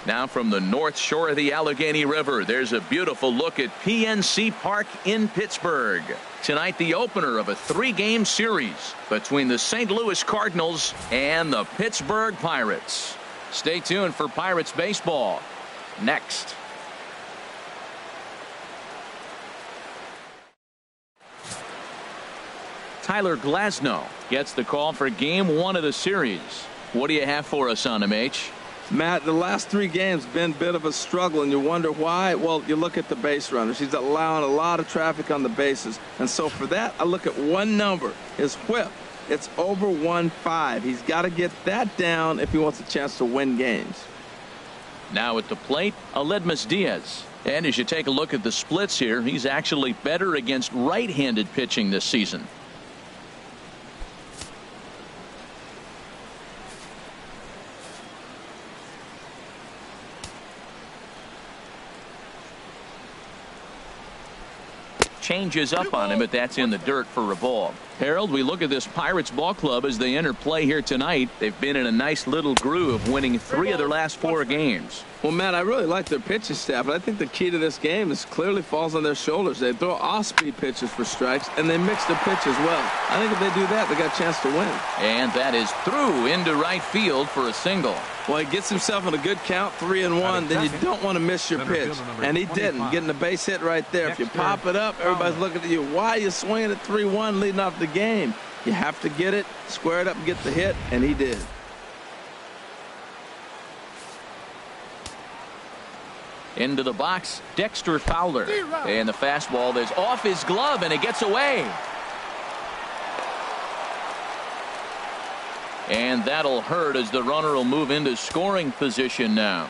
Now from the north shore of the Allegheny River, there's a beautiful look at PNC Park in Pittsburgh. Tonight, the opener of a 3-game series between the St. Louis Cardinals and the Pittsburgh Pirates. Stay tuned for Pirates baseball next. Tyler Glasnow gets the call for game 1 of the series. What do you have for us on him, H? Matt, the last 3 games been a bit of a struggle, and you wonder why. Well, you look at the base runners. He's allowing a lot of traffic on the bases. And so for that, I look at one number, his whip. It's over 1.5. He's got to get that down if he wants a chance to win games. Now at the plate, Aledmus Diaz. And as you take a look at the splits here, he's actually better against right-handed pitching this season. Changes up on him, but that's in the dirt for a ball. Harold, we look at this Pirates ball club as they enter play here tonight. They've been in a nice little groove, winning 3 of their last 4 games. Well, Matt, I really like their pitching staff, but I think the key to this game is clearly falls on their shoulders. They throw off-speed pitches for strikes, and they mix their pitch as well. I think if they do that, they got a chance to win. And that is through into right field for a single. Well, he gets himself in a good count, 3-1. Then you don't want to miss your pitch, and he didn't. Getting a base hit right there. If you pop it up, everybody's looking at you. Why are you swinging at 3-1 leading off the game? You have to get it, square it up, and get the hit, and he did. Into the box, Dexter Fowler. And the fastball is off his glove, and it gets away. And that'll hurt as the runner will move into scoring position now.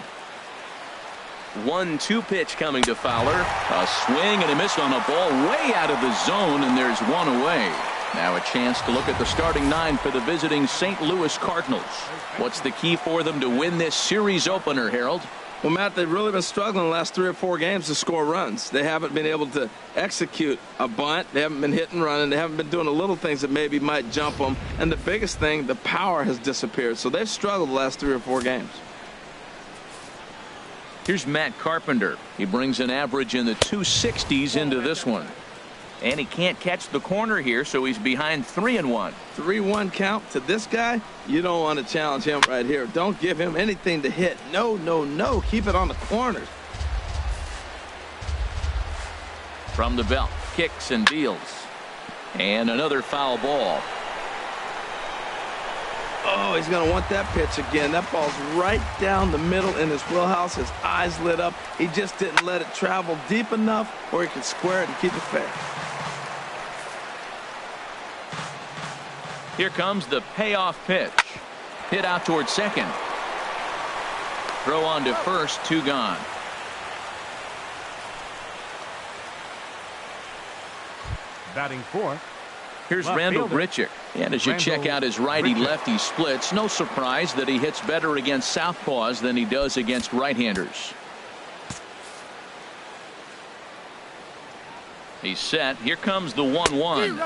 1-2 pitch coming to Fowler. A swing and a miss on a ball way out of the zone, and there's one away. Now a chance to look at the starting 9 for the visiting St. Louis Cardinals. What's the key for them to win this series opener, Harold? Well, Matt, they've really been struggling the last 3 or 4 games to score runs. They haven't been able to execute a bunt. They haven't been hitting, running. They haven't been doing the little things that maybe might jump them. And the biggest thing, the power has disappeared. So they've struggled the last 3 or 4 games. Here's Matt Carpenter. He brings an average in the 260s into this one. And he can't catch the corner here, so he's behind 3-1. 3-1 count to this guy. You don't want to challenge him right here. Don't give him anything to hit. No, no, no. Keep it on the corners. From the belt, kicks and deals. And another foul ball. Oh, he's going to want that pitch again. That ball's right down the middle in his wheelhouse. His eyes lit up. He just didn't let it travel deep enough where he could square it and keep it fair. Here comes the payoff pitch. Hit out towards second. Throw on to first, 2 gone. Batting 4th. Here's Randall Grichuk. And as you check out his righty-lefty splits, no surprise that he hits better against southpaws than he does against right-handers. He's set. Here comes the 1-1.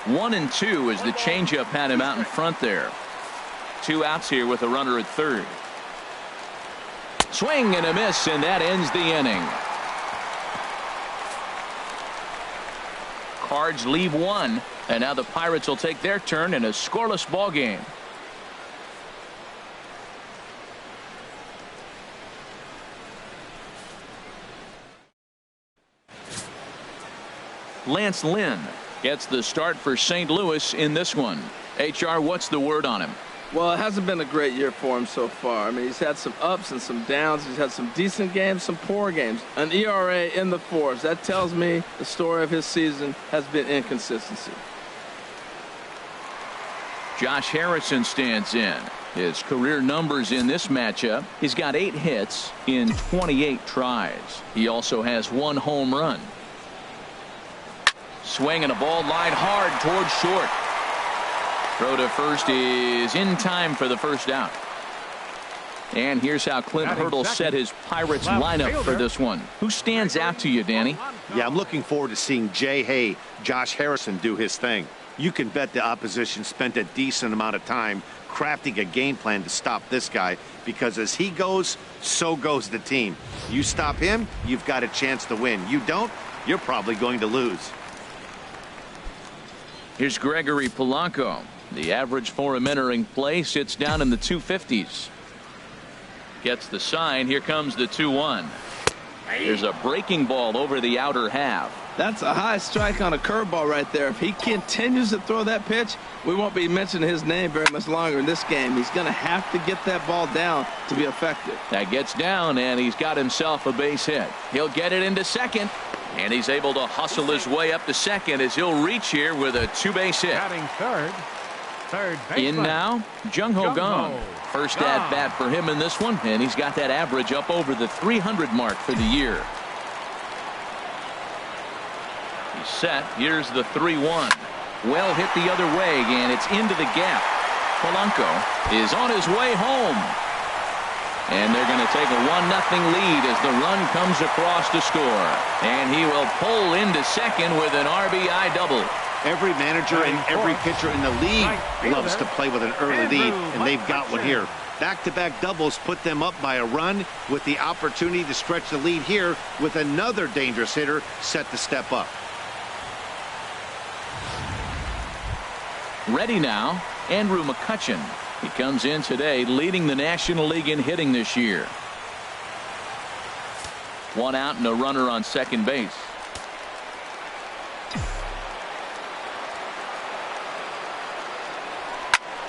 1-2 as the changeup had him out in front there. 2 outs here with a runner at third. Swing and a miss, and that ends the inning. Cards leave 1, and now the Pirates will take their turn in a scoreless ball game. Lance Lynn gets the start for St. Louis in this one. HR, what's the word on him? Well, it hasn't been a great year for him so far. I mean, he's had some ups and some downs. He's had some decent games, some poor games. An ERA in the 4s. That tells me the story of his season has been inconsistency. Josh Harrison stands in. His career numbers in this matchup, he's got 8 hits in 28 tries. He also has 1 home run. Swing and a ball line hard towards short. Throw to first is in time for the first out. And here's how Clint Hurdle set his Pirates lineup for this one. Who stands out to you, Danny? Yeah, I'm looking forward to seeing Jay Hay, Josh Harrison do his thing. you can bet the opposition spent a decent amount of time crafting a game plan to stop this guy, because as he goes, so goes the team. You stop him, you've got a chance to win. You don't, you're probably going to lose. Here's Gregory Polanco. The average for him entering play sits down in the 250s. Gets the sign. Here comes the 2-1. There's a breaking ball over the outer half. That's a high strike on a curveball right there. If he continues to throw that pitch, we won't be mentioning his name very much longer in this game. He's going to have to get that ball down to be effective. That gets down, and he's got himself a base hit. He'll get it into second, and he's able to hustle his way up to second as he'll reach here with a two-base hit. Batting third baseman. In now, Jung-Ho Kang. First at bat for him in this one, and he's got that average up over the 300 mark for the year. He's set. Here's the 3-1. Well hit the other way, and it's into the gap. Polanco is on his way home. And they're going to take a 1-0 lead as the run comes across to score. And he will pull into second with an RBI double. Every manager and every pitcher in the league loves to play with an early lead, and they've got one here. Back-to-back doubles put them up by a run, with the opportunity to stretch the lead here with another dangerous hitter set to step up. Ready now, Andrew McCutchen. He comes in today leading the National League in hitting this year. One out and a runner on second base.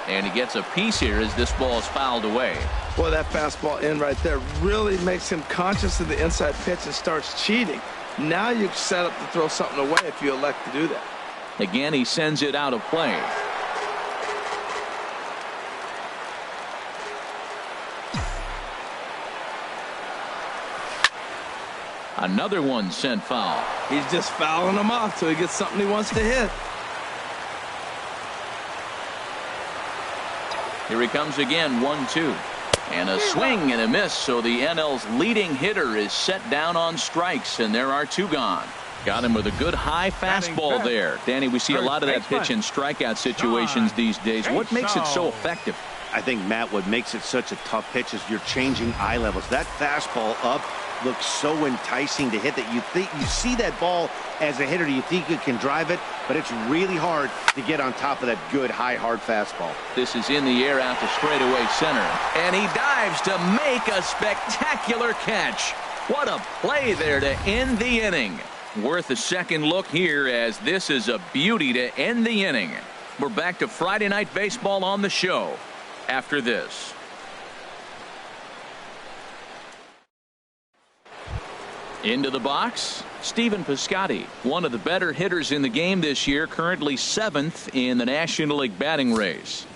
And he gets a piece here as this ball is fouled away. Boy, that fastball in right there really makes him conscious of the inside pitch and starts cheating. Now you're set up to throw something away if you elect to do that. Again, he sends it out of play. Another one sent foul. He's just fouling them off till he gets something he wants to hit. Here he comes again, 1-2. And a swing and a miss, so the NL's leading hitter is set down on strikes, and there are two gone. Got him with a good high fastball there. Danny, we see a lot of that pitch in strikeout situations these days. What makes it so effective? I think, Matt, what makes it such a tough pitch is you're changing eye levels. That fastball up looks so enticing to hit that you think you see that ball as a hitter, you think you can drive it, but it's really hard to get on top of that good high hard fastball. This is in the air out to straightaway center, and he dives to make a spectacular catch. What a play there to end the inning. Worth a second look here, as this is a beauty to end the inning. We're back to Friday Night Baseball on the show after this. Into the box, Stephen Piscotty, one of the better hitters in the game this year, currently 7th in the National League batting race.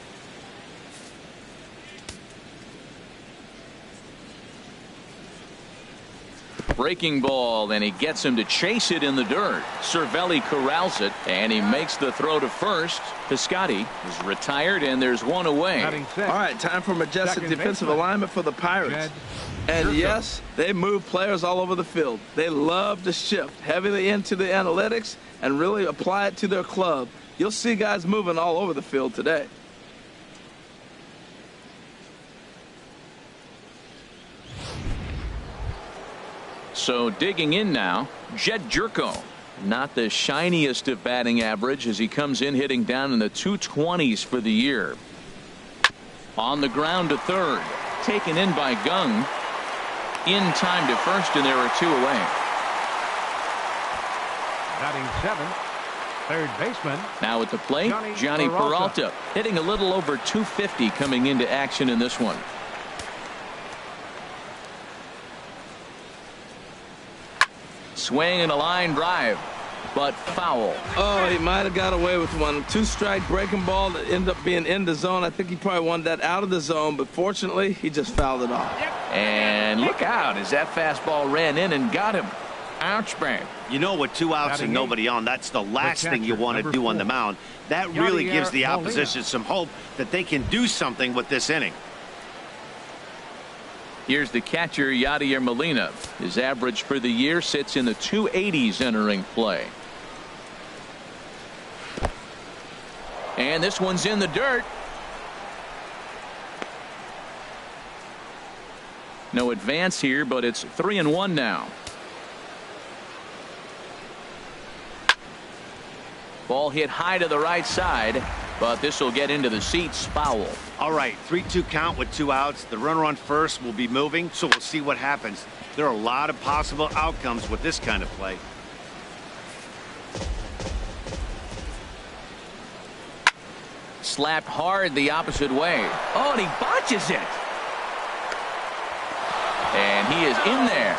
Breaking ball, and he gets him to chase it in the dirt. Cervelli corrals it, and he makes the throw to first. Piscotty is retired, and there's one away. All right, time for majestic defensive alignment for the Pirates. And yes, they move players all over the field. They love to shift heavily into the analytics and really apply it to their club. You'll see guys moving all over the field today. So digging in now, Jed Jerko. Not the shiniest of batting average as he comes in hitting down in the 220s for the year. On the ground to third. Taken in by Kang. In time to first, and there are two away. Batting seventh, third baseman. Now at the plate, Johnny Peralta. Hitting a little over 250 coming into action in this one. Swing and a line drive, but foul. Oh, he might have got away with one. Two-strike breaking ball that ended up being in the zone. I think he probably wanted that out of the zone, but fortunately, he just fouled it off. And look out as that fastball ran in and got him. Ouch, bang. You know, with 2 outs and nobody on, that's the last thing you want to do on the mound. That really gives the opposition some hope that they can do something with this inning. Here's the catcher, Yadier Molina. His average for the year sits in the 280s entering play. And this one's in the dirt. No advance here, but it's 3-1 now. Ball hit high to the right side, but this will get into the seats. Foul. All right, 3-2 count with 2 outs. The runner on first will be moving, so we'll see what happens. There are a lot of possible outcomes with this kind of play. Slapped hard the opposite way. Oh, and he botches it. And he is in there.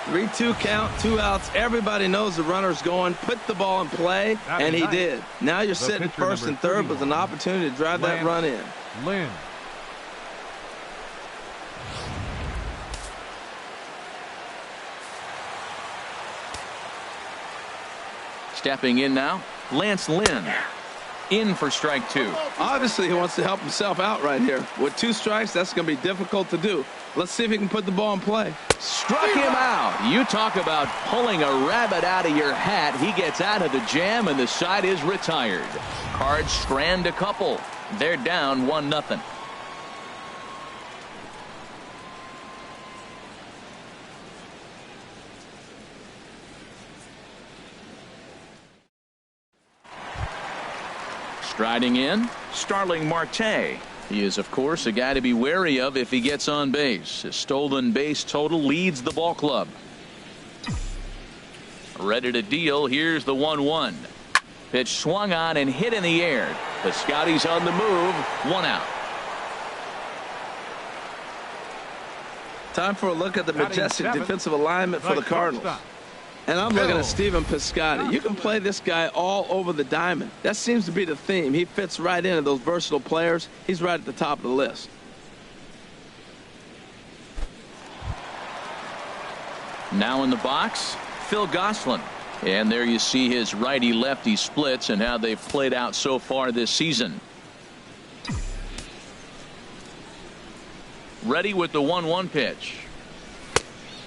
3-2 count, 2 outs. Everybody knows the runner's going. Put the ball in play, and he did. Now you're sitting first and third with an opportunity to drive that run in. Lynn. Stepping in now, Lance Lynn. In for strike 2. Obviously, he wants to help himself out right here. With 2 strikes, that's going to be difficult to do. Let's see if he can put the ball in play. Struck him out. You talk about pulling a rabbit out of your hat. He gets out of the jam, and the side is retired. Cards strand a couple. They're down 1-0. Striding in, Starling Marte. He is, of course, a guy to be wary of if he gets on base. His stolen base total leads the ball club. Ready to deal. Here's the 1-1. Pitch swung on and hit in the air. Piscotty's on the move. 1 out. Time for a look at the majestic defensive alignment for the Cardinals. And I'm looking at Stephen Piscotty. You can play this guy all over the diamond. That seems to be the theme. He fits right into those versatile players. He's right at the top of the list. Now in the box, Phil Gosselin. And there you see his righty-lefty splits and how they've played out so far this season. Ready with the 1-1 pitch.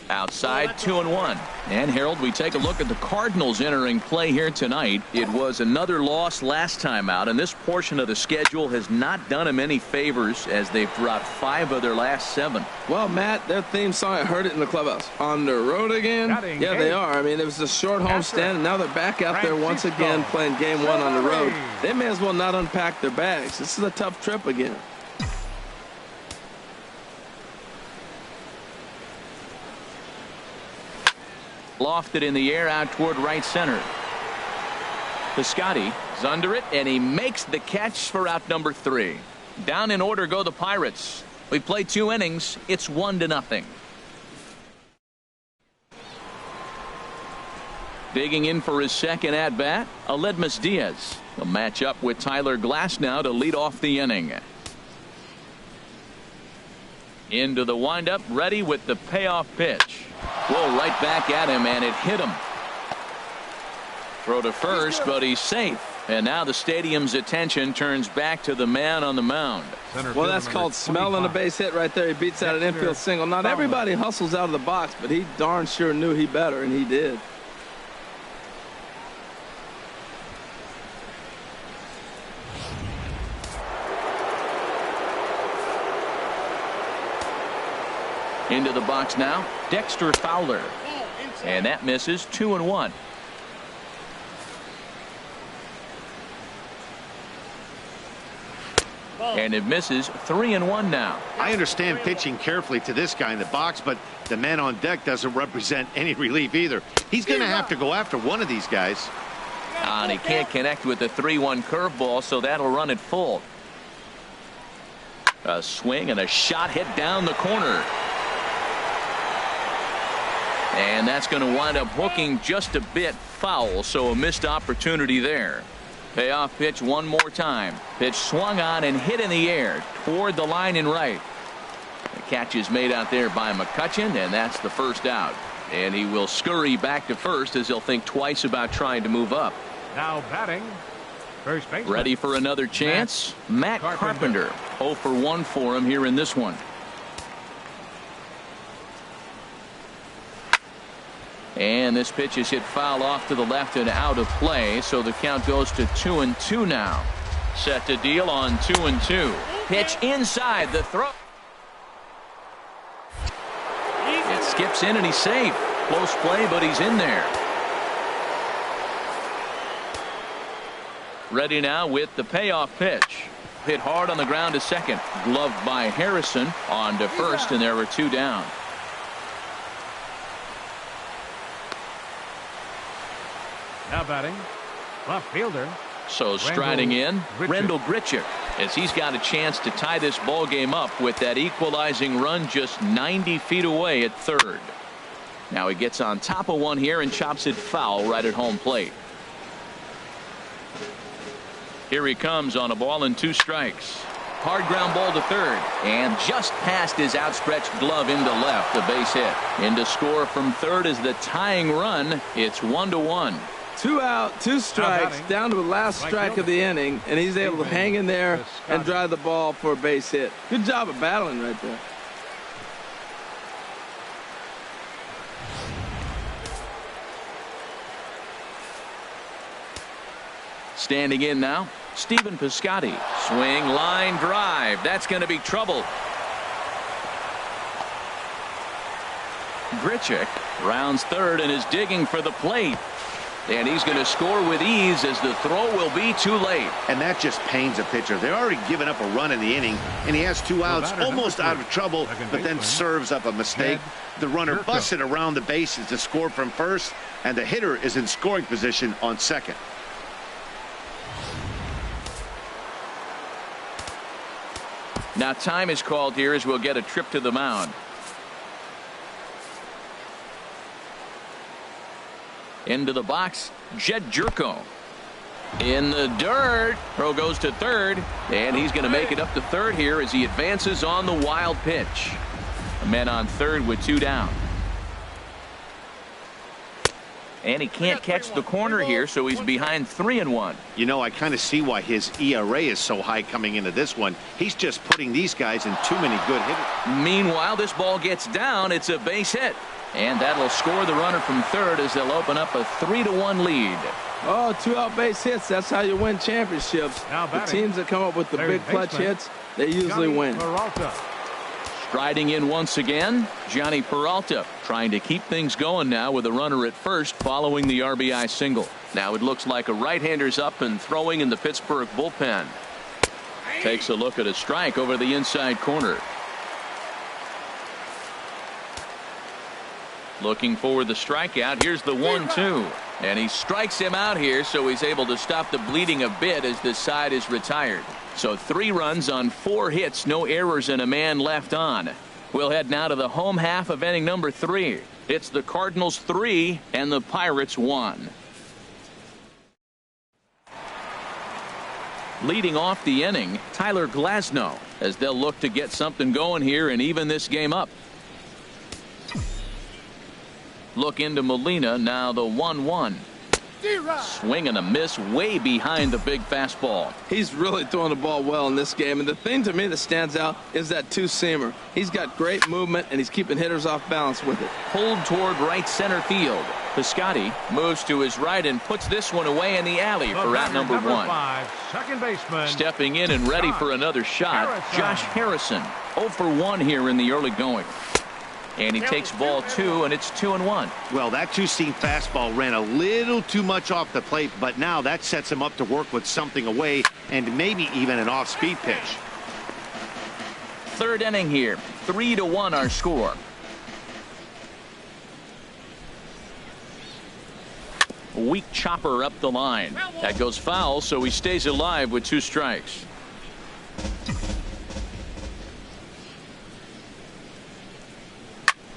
Outside, 2-1. And Harold, we take a look at the Cardinals entering play here tonight. It was another loss last time out, and this portion of the schedule has not done them any favors as they've dropped 5 of their last 7. Well, Matt, their theme song, I heard it in the clubhouse. On the road again? Yeah, they are. I mean, it was a short homestand, and now they're back out there once again playing game 1 on the road. They may as well not unpack their bags. This is a tough trip again. Lofted in the air out toward right center. Piscotty is under it, and he makes the catch for out number 3. Down in order go the Pirates. We played 2 innings. It's 1-0. Digging in for his second at bat, Aledmus Diaz. A match up with Tyler Glass now to lead off the inning. Into the windup, ready with the payoff pitch. Whoa, right back at him, and it hit him. Throw to first, but he's safe. And now the stadium's attention turns back to the man on the mound. Well, that's called smelling a base hit right there. He beats out an infield single. Not everybody hustles out of the box, but he darn sure knew he better, and he did. Into the box now, Dexter Fowler. And that misses. 2-1. And it misses. 3-1 now. I understand pitching carefully to this guy in the box, but the man on deck doesn't represent any relief either. He's going to have to go after one of these guys. And he can't connect with the 3-1 curveball, so that'll run it full. A swing and a shot hit down the corner. And that's going to wind up hooking just a bit foul, so a missed opportunity there. Payoff pitch one more time. Pitch swung on and hit in the air toward the line in right. The catch is made out there by McCutchen, and that's the first out. And he will scurry back to first as he'll think twice about trying to move up. Now batting, first base. Ready for another chance? Matt Carpenter. 0 for 1 for him here in this one. And this pitch is hit foul off to the left and out of play, so the count goes to 2-2 now. Set to deal on 2-2. Pitch inside the throw. It skips in and he's safe. Close play, but he's in there. Ready now with the payoff pitch. Hit hard on the ground to second. Gloved by Harrison. On to first, and there were two down. Now batting, left fielder. So striding in, Rendell Grichuk, as he's got a chance to tie this ball game up with that equalizing run just 90 feet away at third. Now he gets on top of one here and chops it foul right at home plate. Here he comes on a ball and 2 strikes. Hard ground ball to third, and just past his outstretched glove into left, a base hit. In to score from third is the tying run. It's 1-1. 2 out, 2 strikes, down to the last strike of the inning, and he's able to hang in there and drive the ball for a base hit. Good job of battling right there. Standing in now, Stephen Piscotty. Swing, line drive. That's going to be trouble. Grichuk rounds third and is digging for the plate. And he's going to score with ease as the throw will be too late. And that just pains a pitcher. They're already given up a run in the inning, and he has 2 outs, almost out of trouble, but then serves up a mistake. The runner busts it around the bases to score from first, and the hitter is in scoring position on second. Now time is called here as we'll get a trip to the mound. Into the box, Jed Jerko. In the dirt. Throw goes to third, and he's going to make it up to third here as he advances on the wild pitch. A man on third with 2 down. And he can't catch the corner here, so he's behind 3-1. You know, I kind of see why his ERA is so high coming into this one. He's just putting these guys in too many good hitters. Meanwhile, this ball gets down. It's a base hit. And that'll score the runner from third as they'll open up a 3-1 lead. Oh, 2 out base hits. That's how you win championships. The teams that come up with the big clutch hits, they usually win. Striding in once again, Johnny Peralta trying to keep things going now with a runner at first following the RBI single. Now it looks like a right-hander's up and throwing in the Pittsburgh bullpen. Takes a look at a strike over the inside corner. Looking for the strikeout. Here's the 1-2. And he strikes him out here, so he's able to stop the bleeding a bit as this side is retired. So 3 runs on 4 hits, no errors, and a man left on. We'll head now to the home half of inning number 3. It's the Cardinals 3 and the Pirates 1. Leading off the inning, Tyler Glasnow, as they'll look to get something going here and even this game up. Look into Molina, now the 1-1. Swing and a miss way behind the big fastball. He's really throwing the ball well in this game, and the thing to me that stands out is that 2-seamer. He's got great movement, and he's keeping hitters off balance with it. Pulled toward right center field. Piscotty moves to his right and puts this one away in the alley for out number 1. 5, second baseman. Stepping in and ready for another shot, Josh Harrison. 0 for 1 here in the early going. And he takes ball 2, and it's 2-1. Well, that 2-seam fastball ran a little too much off the plate, but now that sets him up to work with something away and maybe even an off-speed pitch. Third inning here. 3-1 our score. Weak chopper up the line. That goes foul, so he stays alive with 2 strikes.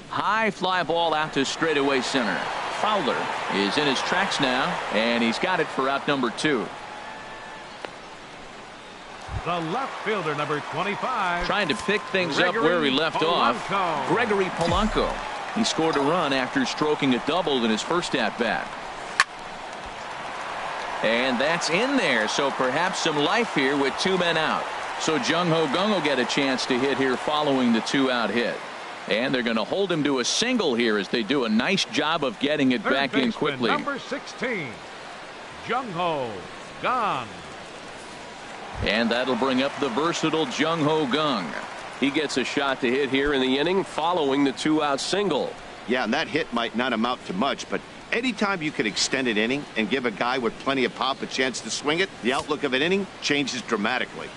High fly ball out to straightaway center. Fowler is in his tracks now, and he's got it for out number 2. The left fielder, number 25. Trying to pick things up where he left off. Gregory Polanco. He scored a run after stroking a double in his first at-bat. And that's in there, so perhaps some life here with 2 men out. So Jung Ho Kang will get a chance to hit here following the 2-out hit. And they're going to hold him to a single here as they do a nice job of getting it back in quickly. Number 16, Jung-Ho Kang. And that'll bring up the versatile Jung-Ho Kang. He gets a shot to hit here in the inning following the 2-out single. Yeah, and that hit might not amount to much, but anytime you can extend an inning and give a guy with plenty of pop a chance to swing it, the outlook of an inning changes dramatically.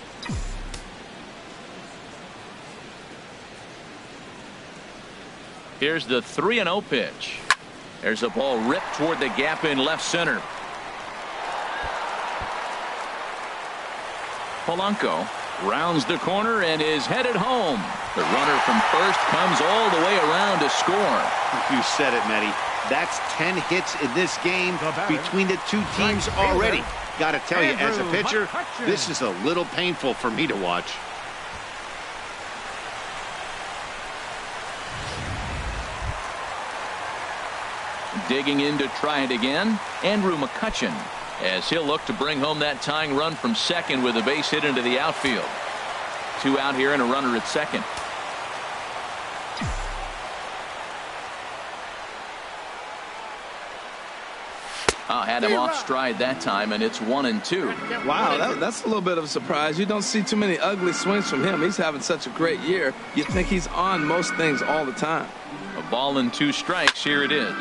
Here's the 3-0 pitch. There's a ball ripped toward the gap in left center. Polanco rounds the corner and is headed home. The runner from first comes all the way around to score. You said it, Matty. That's 10 hits in this game between the two teams already. Got to tell you, as a pitcher, this is a little painful for me to watch. Digging in to try it again, Andrew McCutchen, as he'll look to bring home that tying run from second with a base hit into the outfield. 2 out here and a runner at second. Had him off stride that time, and it's 1-2. Wow, that's a little bit of a surprise. You don't see too many ugly swings from him. He's having such a great year. You think he's on most things all the time. A ball and 2 strikes. Here it is.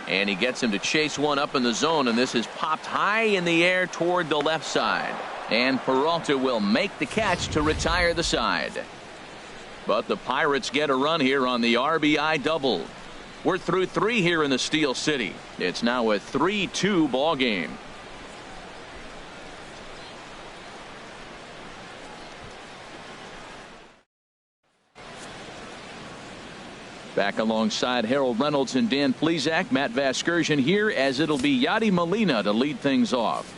And he gets him to chase one up in the zone, and this is popped high in the air toward the left side. And Peralta will make the catch to retire the side. But the Pirates get a run here on the RBI double. We're through 3 here in the Steel City. It's now a 3-2 ball game. Back alongside Harold Reynolds and Dan Plesac, Matt Vasgersian here, as it'll be Yadi Molina to lead things off.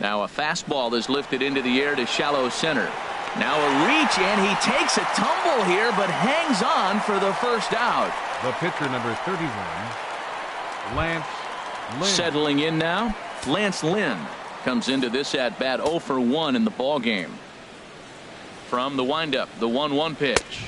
Now a fastball is lifted into the air to shallow center. Now a reach, and he takes a tumble here, but hangs on for the first out. The pitcher, number 31, Lance Lynn. Settling in now, Lance Lynn comes into this at bat 0 for 1 in the ball game. From the windup, the 1-1 pitch.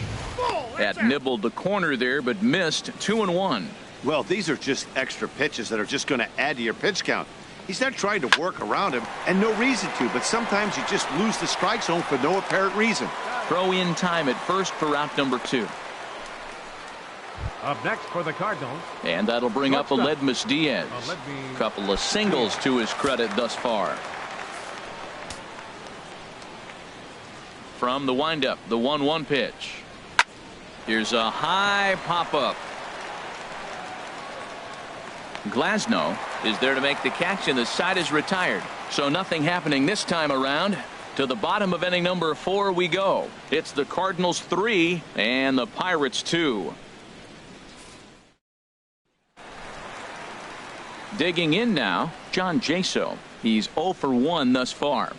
That nibbled the corner there, but missed. 2-1. Well, these are just extra pitches that are just going to add to your pitch count. He's not trying to work around him, and no reason to, but sometimes you just lose the strike zone for no apparent reason. Throw in time at first for out number 2. Up next for the Cardinals. And that'll bring up Aledmus Diaz. Couple of singles to his credit thus far. From the windup, the 1-1 pitch. Here's a high pop-up. Glasnow is there to make the catch, and the side is retired. So nothing happening this time around. To the bottom of inning number 4 we go. It's the Cardinals 3 and the Pirates 2. Digging in now, John Jaso. He's 0 for 1 thus far.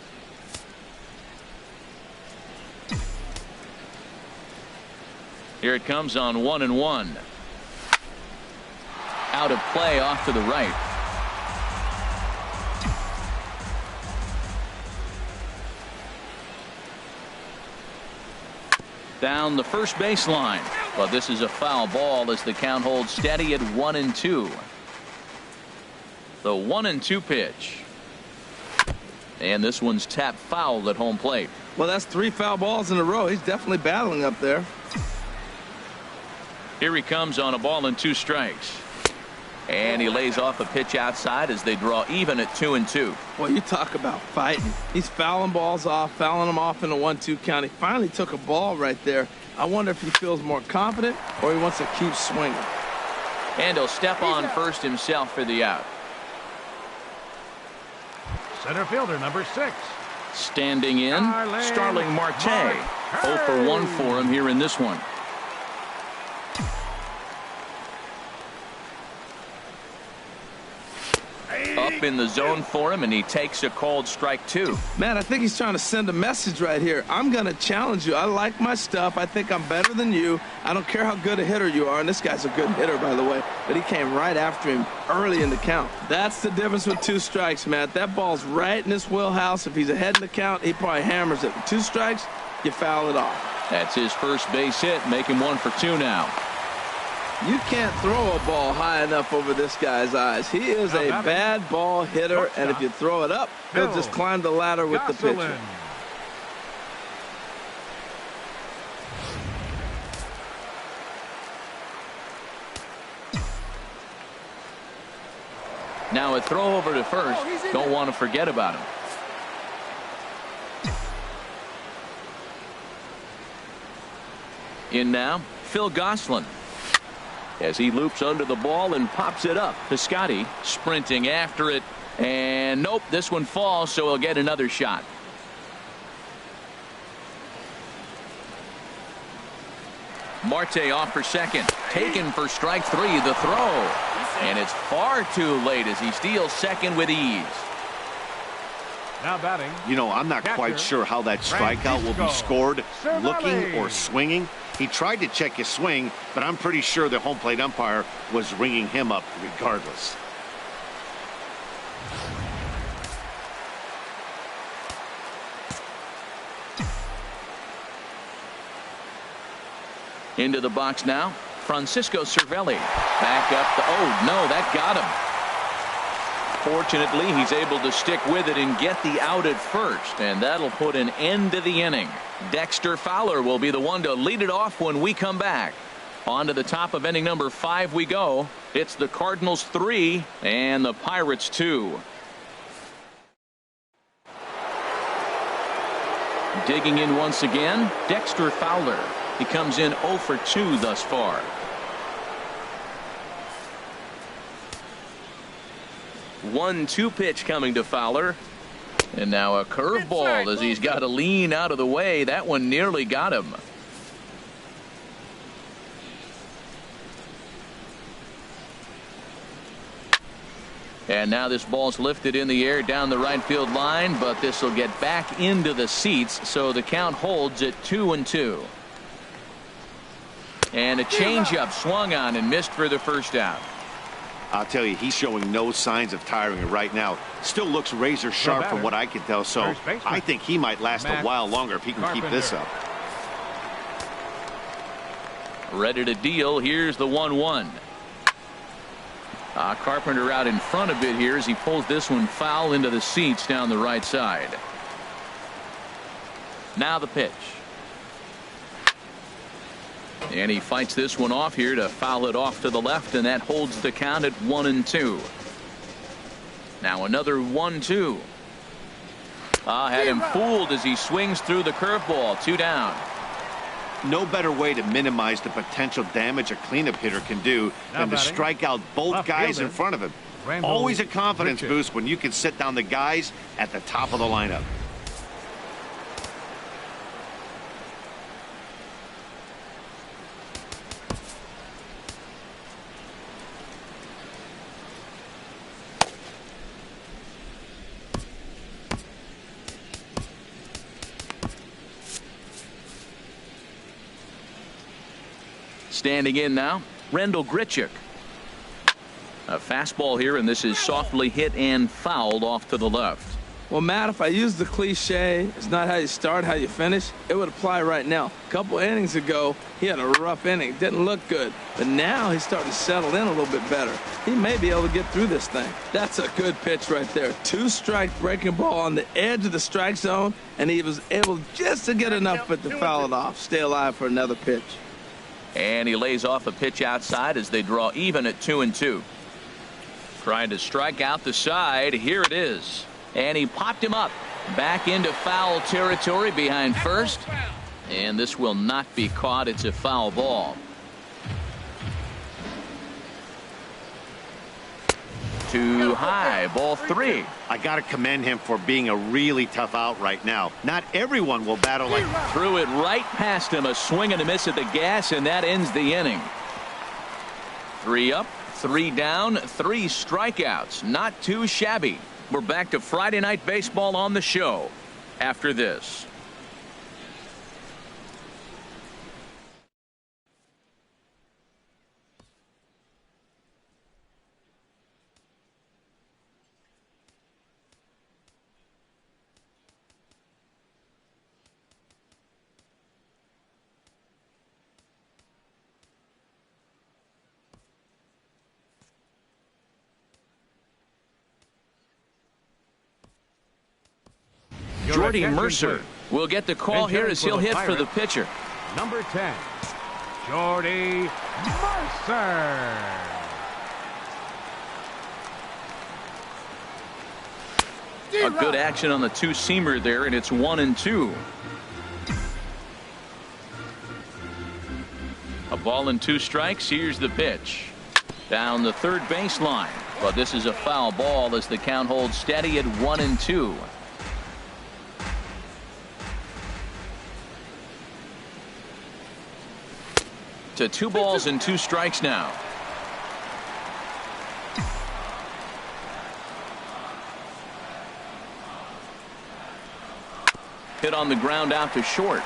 Here it comes on 1-1. Out of play off to the right. Down the first baseline. But this is a foul ball as the count holds steady at 1-2. The 1-2 pitch. And this one's tapped foul at home plate. Well, that's 3 foul balls in a row. He's definitely battling up there. Here he comes on a ball and 2 strikes. And he lays off a pitch outside as they draw even at 2-2. Well, you talk about fighting. He's fouling balls off, fouling them off in the 1-2 count. He finally took a ball right there. I wonder if he feels more confident or he wants to keep swinging. And he'll step on first himself for the out. Center fielder, number 6. Standing in, Starling Marte. 0 for 1 for him here in this one. Up up in the zone for him, and he takes a called strike 2. Man, I think he's trying to send a message right here. I'm going to challenge you. I like my stuff. I think I'm better than you. I don't care how good a hitter you are. And this guy's a good hitter, by the way. But he came right after him early in the count. That's the difference with 2 strikes, man. That ball's right in his wheelhouse. If he's ahead in the count, he probably hammers it. With 2 strikes, you foul it off. That's his first base hit, making 1 for 2 now. You can't throw a ball high enough over this guy's eyes. He is a bad ball hitter, and if you throw it up, he'll just climb the ladder with the pitcher. Now a throw over to first. Don't want to forget about him. In now, Phil Gosselin. As he loops under the ball and pops it up. Piscotty sprinting after it. And nope, this one falls, so he'll get another shot. Marte off for second. Taken for strike 3, the throw. And it's far too late as he steals second with ease. Now batting. You know, I'm not quite sure how that strikeout will be scored, looking or swinging. He tried to check his swing, but I'm pretty sure the home plate umpire was ringing him up regardless. Into the box now, Francisco Cervelli. Back up. Oh, no, that got him. Fortunately, he's able to stick with it and get the out at first, and that'll put an end to the inning. Dexter Fowler will be the one to lead it off when we come back. On to the top of inning number 5 we go. It's the Cardinals 3 and the Pirates 2. Digging in once again, Dexter Fowler. He comes in 0 for 2 thus far. 1-2 pitch coming to Fowler. And now a curveball as he's got to lean out of the way. That one nearly got him. And now this ball's lifted in the air down the right field line, but this will get back into the seats, so the count holds at 2-2. And a changeup swung on and missed for the first out. I'll tell you, he's showing no signs of tiring right now. Still looks razor sharp from what I can tell, so I think he might last a while longer if he can keep this up. Ready to deal. Here's the 1-1. Carpenter out in front a bit here as he pulls this one foul into the seats down the right side. Now the pitch. And he fights this one off here to foul it off to the left, and that holds the count at 1-2. Now another 1-2. Had him fooled as he swings through the curveball. 2 down. No better way to minimize the potential damage a cleanup hitter can do than to strike out both guys in front of him. Always a confidence boost when you can sit down the guys at the top of the lineup. Standing in now, Rendell Grichuk. A fastball here, and this is softly hit and fouled off to the left. Well, Matt, if I use the cliche, it's not how you start, how you finish, it would apply right now. A couple innings ago, he had a rough inning. Didn't look good. But now he's starting to settle in a little bit better. He may be able to get through this thing. That's a good pitch right there. 2-strike breaking ball on the edge of the strike zone, and he was able just to get enough of it to foul it off. Stay alive for another pitch. And he lays off a pitch outside as they draw even at 2-2. Trying to strike out the side. Here it is. And he popped him up. Back into foul territory behind first. And this will not be caught. It's a foul ball. Too high. Ball 3. I got to commend him for being a really tough out right now. Not everyone will battle like that. Threw it right past him. A swing and a miss at the gas, and that ends the inning. 3 up, 3 down, 3 strikeouts. Not too shabby. We're back to Friday Night Baseball on the show after this. Jordy Mercer will get the call here as he'll hit for the pitcher. Number 10, Jordy Mercer. A good action on the two-seamer there, and it's 1-2. A ball and 2 strikes. Here's the pitch. Down the third baseline. But this is a foul ball as the count holds steady at 1-2. To 2 balls and 2 strikes now. Hit on the ground out to short.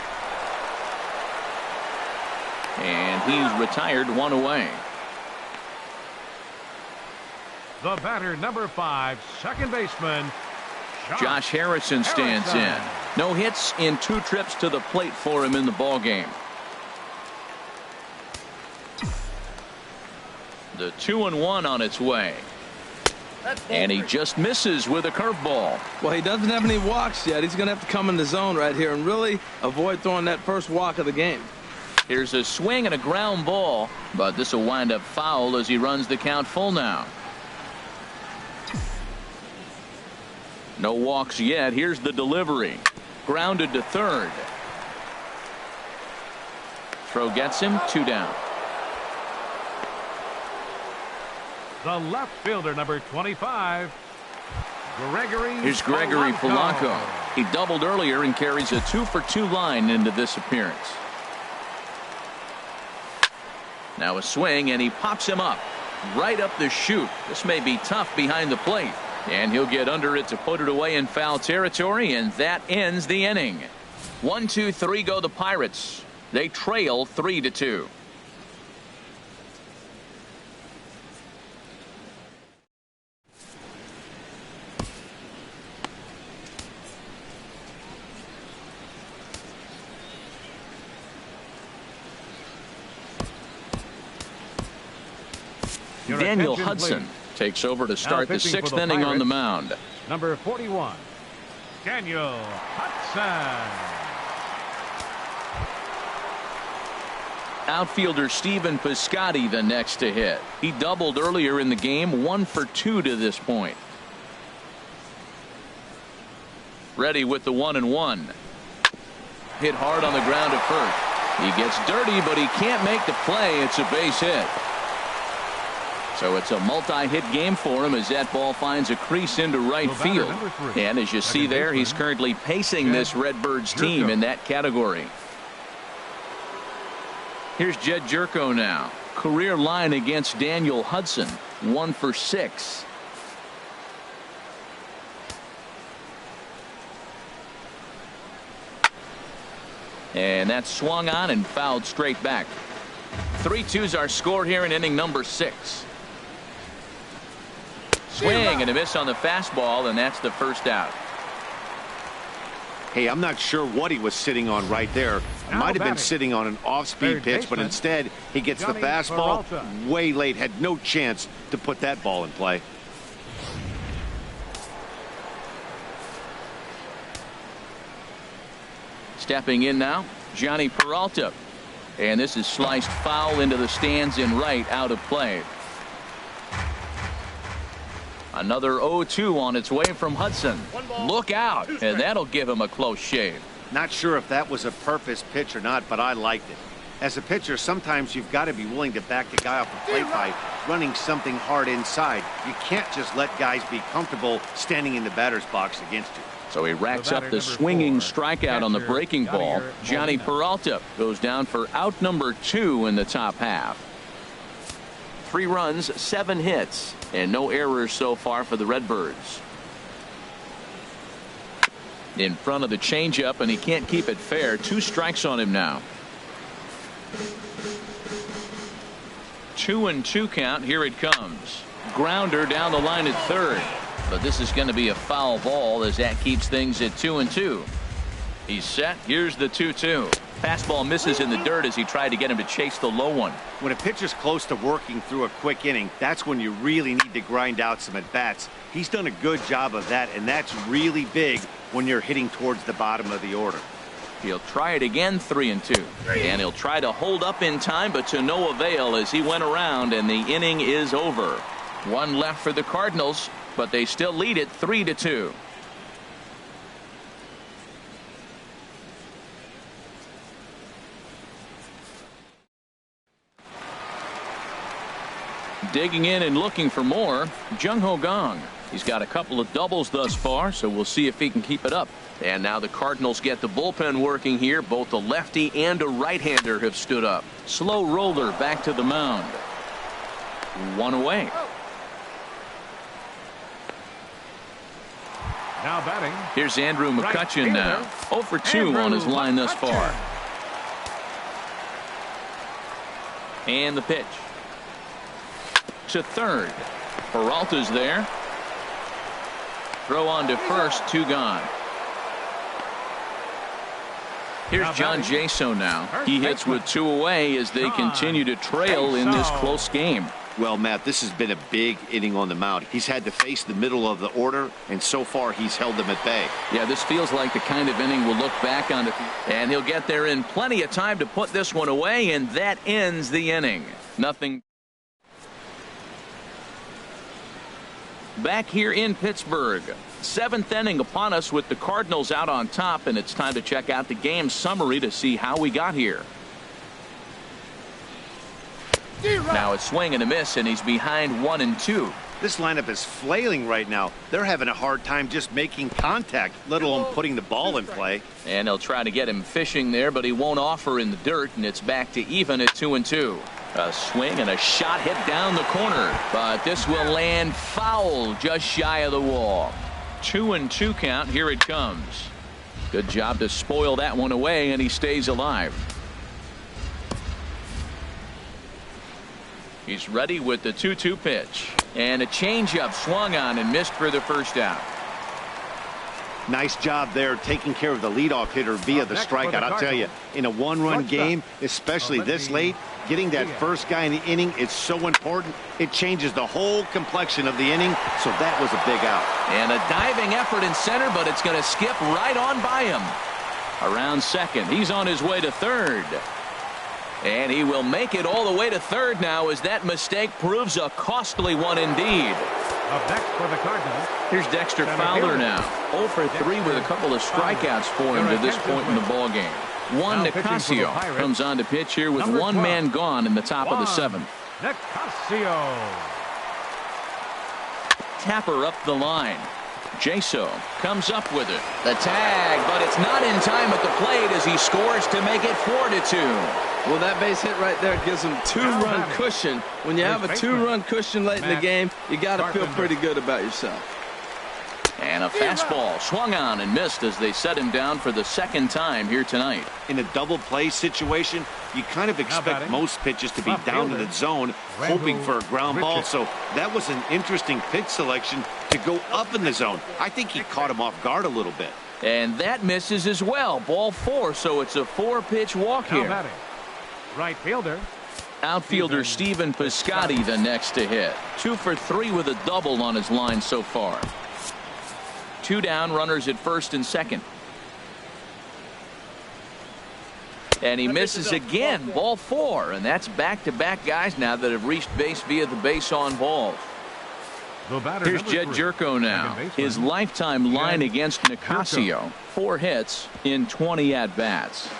And he's retired, 1 away. The batter, number 5, second baseman, Josh Harrison stands in. No hits in 2 trips to the plate for him in the ballgame. The 2-1 on its way. And he just misses with a curveball. Well, he doesn't have any walks yet. He's going to have to come in the zone right here and really avoid throwing that first walk of the game. Here's a swing and a ground ball, but this will wind up foul as he runs the count full now. No walks yet. Here's the delivery. Grounded to third. Throw gets him, 2 down. The left fielder, number 25, Gregory. Here's Gregory Polanco. He doubled earlier and carries a 2-for-2 line into this appearance. Now a swing, and he pops him up right up the chute. This may be tough behind the plate, and he'll get under it to put it away in foul territory, and that ends the inning. 1-2-3 go the Pirates. They trail 3-2. Daniel Hudson takes over to start the 6th inning on the mound. Number 41, Daniel Hudson. Outfielder Stephen Piscotty the next to hit. He doubled earlier in the game, 1 for 2 to this point. Ready with the 1-1. Hit hard on the ground at first. He gets dirty, but he can't make the play. It's a base hit. So it's a multi-hit game for him as that ball finds a crease into right field. And as you see there, he's currently pacing this Redbirds team in that category. Here's Jed Jerko now. Career line against Daniel Hudson, 1 for 6. And that's swung on and fouled straight back. 3-2's our score here in inning number 6. Swing and a miss on the fastball, and that's the first out. Hey, I'm not sure what he was sitting on right there. It might have been sitting on an off-speed pitch, but instead he gets the fastball way late. Had no chance to put that ball in play. Stepping in now, Johnny Peralta. And this is sliced foul into the stands in right, out of play. Another 0-2 on its way from Hudson. Look out, and that'll give him a close shave. Not sure if that was a purpose pitch or not, but I liked it. As a pitcher, sometimes you've got to be willing to back the guy off the plate by running something hard inside. You can't just let guys be comfortable standing in the batter's box against you. So he racks up the swinging strikeout on the breaking ball. Johnny Peralta goes down for out number 2 in the top half. 3 runs, 7 hits, and no errors so far for the Redbirds. In front of the changeup, and he can't keep it fair. 2 strikes on him now. 2-2 count. Here it comes. Grounder down the line at third. But this is going to be a foul ball as that keeps things at 2-2. He's set. Here's the 2-2. Fastball misses in the dirt as he tried to get him to chase the low one. When a pitcher's close to working through a quick inning, that's when you really need to grind out some at-bats. He's done a good job of that, and that's really big when you're hitting towards the bottom of the order. He'll try it again, 3-2. And he'll try to hold up in time, but to no avail as he went around, and the inning is over. 1 left for the Cardinals, but they still lead it 3-2. Digging in and looking for more, Jung-Ho Gong. He's got a couple of doubles thus far, so we'll see if he can keep it up. And now the Cardinals get the bullpen working here. Both a lefty and a right-hander have stood up. Slow roller back to the mound. 1 away. Now batting. Here's Andrew McCutchen now. 0 for 2 on his line thus far. And the pitch. To third. Peralta's there. Throw on to first. 2 gone. Here's John Jaso now. He hits with 2 away as they continue to trail in this close game. Well, Matt, this has been a big inning on the mound. He's had to face the middle of the order, and so far he's held them at bay. Yeah, this feels like the kind of inning we'll look back on. And he'll get there in plenty of time to put this one away, and that ends the inning. Nothing. Back here in Pittsburgh. 7th inning upon us with the Cardinals out on top, and it's time to check out the game summary to see how we got here. Now a swing and a miss, and he's behind 1-2. This lineup is flailing right now. They're having a hard time just making contact, let alone putting the ball in play. And they'll try to get him fishing there, but he won't offer in the dirt, and it's back to even at 2-2. A swing and a shot hit down the corner, but this will land foul just shy of the wall. 2-2 count. Here it comes. Good job to spoil that one away, and he stays alive. He's ready with the 2-2 pitch. And a changeup swung on and missed for the first out. Nice job there taking care of the leadoff hitter via the strikeout. I'll tell you, in a 1-run game, especially this late, getting that first guy in the inning is so important. It changes the whole complexion of the inning, so that was a big out. And a diving effort in center, but it's going to skip right on by him. Around second. He's on his way to third. And he will make it all the way to third now as that mistake proves a costly one indeed. Up next for the Cardinals. Here's Dexter Fowler now. 0 for 3 with a couple of strikeouts for him to this point in the ballgame. Juan Nicasio comes on to pitch here with 1 man gone in the top of the 7th. Nicasio. Tapper up the line. Jaso comes up with it. The tag, but it's not in time at the plate as he scores to make it 4-2. Well, that base hit right there gives him 2-run cushion. When you have a 2-run cushion late in the game, you got to feel pretty good about yourself. And a fastball swung on and missed as they set him down for the 2nd time here tonight. In a double play situation, you kind of expect most pitches to be down to the zone, hoping for a ground ball. So that was an interesting pitch selection to go up in the zone. I think he caught him off guard a little bit. And that misses as well. Ball 4, so it's a 4-pitch walk here. Right fielder. Outfielder Stephen Piscotty the next to hit. 2 for 3 with a double on his line so far. 2 down, runners at first and second. And he misses again. Ball 4, and that's back-to-back guys now that have reached base via the base on balls. Here's Jed Jerko now. His lifetime line against Nicasio. 4 hits in 20 at-bats.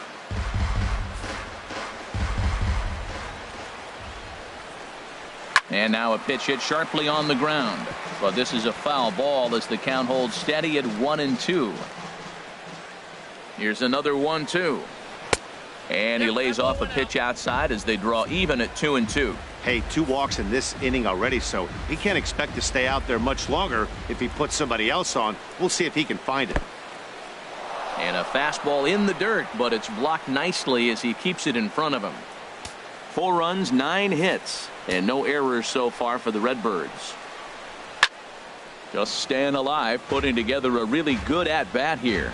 And now a pitch hit sharply on the ground. But this is a foul ball as the count holds steady at 1-2. Here's another 1-2. And he lays off a pitch outside as they draw even at 2-2. Hey, 2 walks in this inning already, so he can't expect to stay out there much longer if he puts somebody else on. We'll see if he can find it. And a fastball in the dirt, but it's blocked nicely as he keeps it in front of him. 4 runs, 9 hits, and no errors so far for the Redbirds. Just staying alive, putting together a really good at-bat here.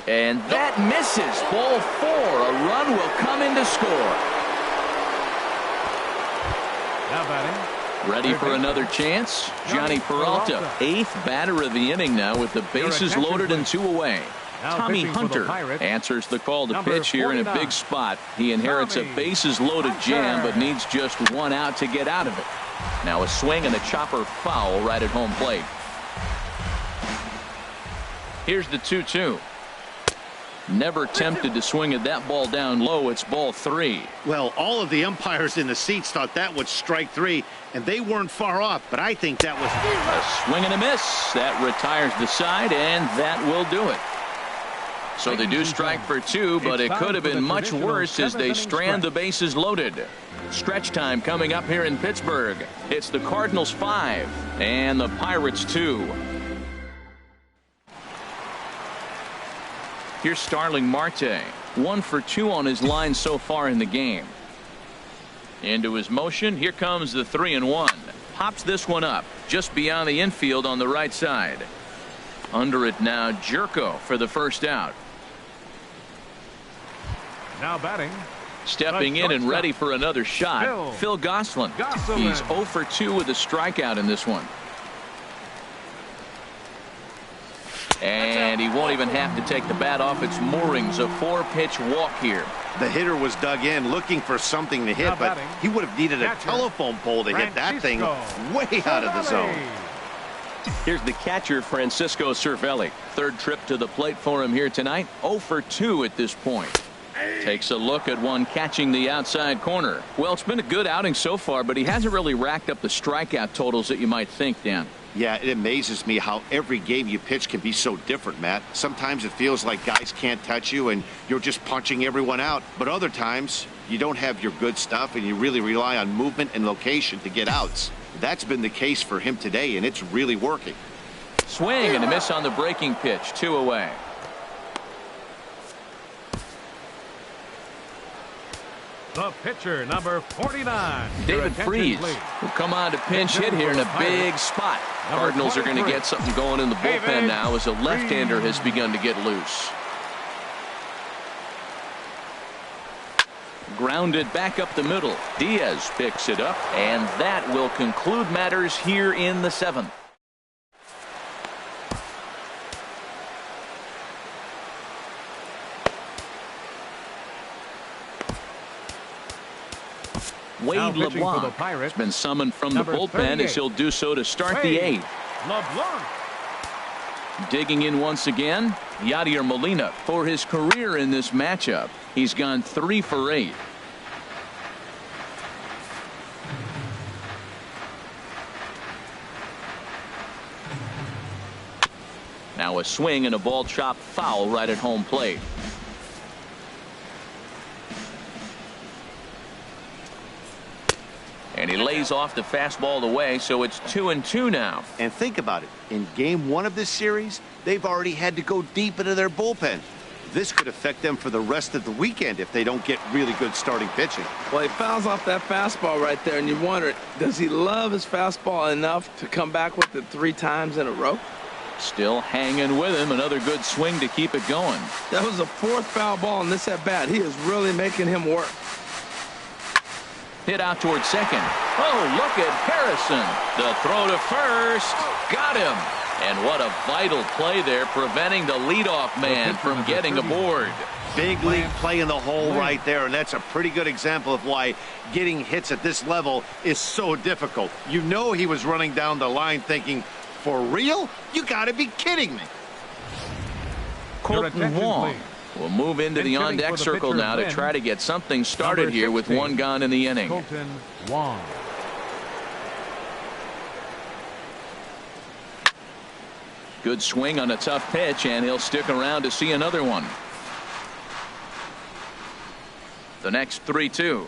And that misses. Ball 4. A run will come in to score. Now batting. Ready for another chance? Johnny Peralta, 8th batter of the inning now with the bases loaded and 2 away. Tommy Hunter answers the call to pitch here in a big spot. He inherits a bases loaded jam but needs just 1 out to get out of it. Now a swing and a chopper foul right at home plate. Here's the 2-2. Never tempted to swing at that ball down low. It's ball 3. Well, all of the umpires in the seats thought that was strike 3, and they weren't far off, but I think that was a swing and a miss. That retires the side, and that will do it. So they do strike for 2, but it could have been much worse as they strand the bases loaded. Stretch time coming up here in Pittsburgh. It's the Cardinals 5 and the Pirates 2. Here's Starling Marte, 1 for 2 on his line so far in the game. Into his motion. Here comes the 3-1. Pops this one up just beyond the infield on the right side. Under it now, Jerko for the first out. Now batting. Stepping in and ready for another shot, Phil Gosselin. He's 0 for 2 with a strikeout in this one. And he won't even have to take the bat off its moorings. A 4-pitch walk here. The hitter was dug in looking for something to hit, but he would have needed a telephone pole to hit that thing way out of the zone. Here's the catcher, Francisco Cervelli. 3rd trip to the plate for him here tonight. 0 for 2 at this point. Takes a look at one catching the outside corner. Well, it's been a good outing so far, but he hasn't really racked up the strikeout totals that you might think, Dan. Yeah, it amazes me how every game you pitch can be so different, Matt. Sometimes it feels like guys can't touch you and you're just punching everyone out. But other times you don't have your good stuff and you really rely on movement and location to get outs. That's been the case for him today, and it's really working. Swing and a miss on the breaking pitch. 2 away. The pitcher, number 49. David Freese will come on to pinch hit here in a big spot. Cardinals are going to get something going in the bullpen now as a left-hander has begun to get loose. Grounded back up the middle. Diaz picks it up, and that will conclude matters here in the 7th. Wade LeBlanc has been summoned from the bullpen as he'll do so to start the 8th. Digging in once again, Yadier Molina. For his career in this matchup, he's gone 3 for 8. Now a swing and a ball chopped foul right at home plate. And he lays off the fastball away, so it's 2-2 now. And think about it. In game 1 of this series, they've already had to go deep into their bullpen. This could affect them for the rest of the weekend if they don't get really good starting pitching. Well, he fouls off that fastball right there, and you wonder, does he love his fastball enough to come back with it 3 times in a row? Still hanging with him. Another good swing to keep it going. That was the 4th foul ball in this at-bat. He is really making him work. Hit out towards second. Oh, look at Harrison. The throw to first. Got him. And what a vital play there, preventing the leadoff man from getting aboard. Big league play in the hole right there, and that's a pretty good example of why getting hits at this level is so difficult. You know he was running down the line thinking, for real? You got to be kidding me. Colton Wong will move into the on-deck circle now to try to get something started here with 1 gone in the inning. Colton Wong. Good swing on a tough pitch, and he'll stick around to see another one. The next 3-2.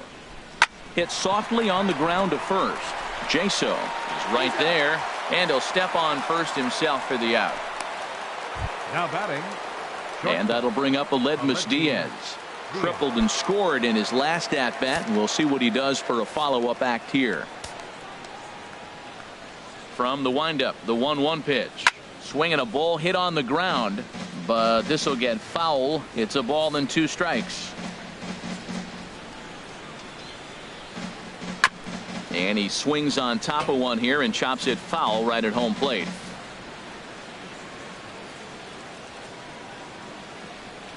Hit softly on the ground to first. Jaso is right there, and he'll step on first himself for the out. Now batting. And that'll bring up Aledmys Diaz. Tripled and scored in his last at bat, and we'll see what he does for a follow-up act here. From the windup, the 1-1 pitch. Swinging a ball hit on the ground, but this will get foul. It's a ball and 2 strikes. And he swings on top of one here and chops it foul right at home plate.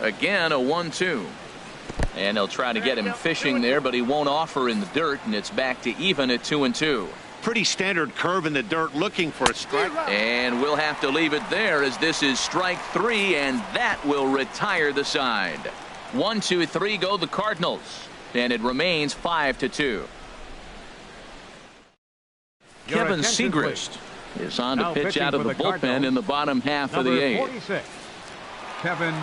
Again, a 1-2. And they'll try to get him fishing there, but he won't offer in the dirt, and it's back to even at 2-2. Pretty standard curve in the dirt, looking for a strike. And we'll have to leave it there, as this is strike 3, and that will retire the side. 1-2-3 go the Cardinals, and it remains 5-2. Kevin Segrist is on to pitch out of the bullpen in the bottom half of the 8th. 46, Kevin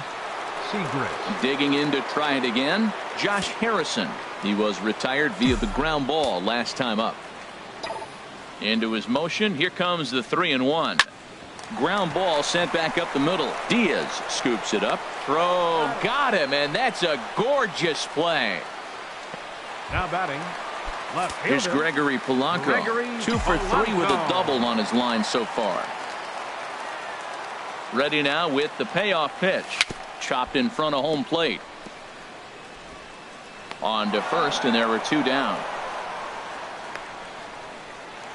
Segrist. Digging in to try it again, Josh Harrison. He was retired via the ground ball last time up. Into his motion, here comes the 3-1. Ground ball sent back up the middle. Diaz scoops it up. Throw, got him, and that's a gorgeous play. Now batting. Left fielder. Here's Gregory Polanco. 2 for 3 with a double on his line so far. Ready now with the payoff pitch. Chopped in front of home plate. On to first, and there are 2 down.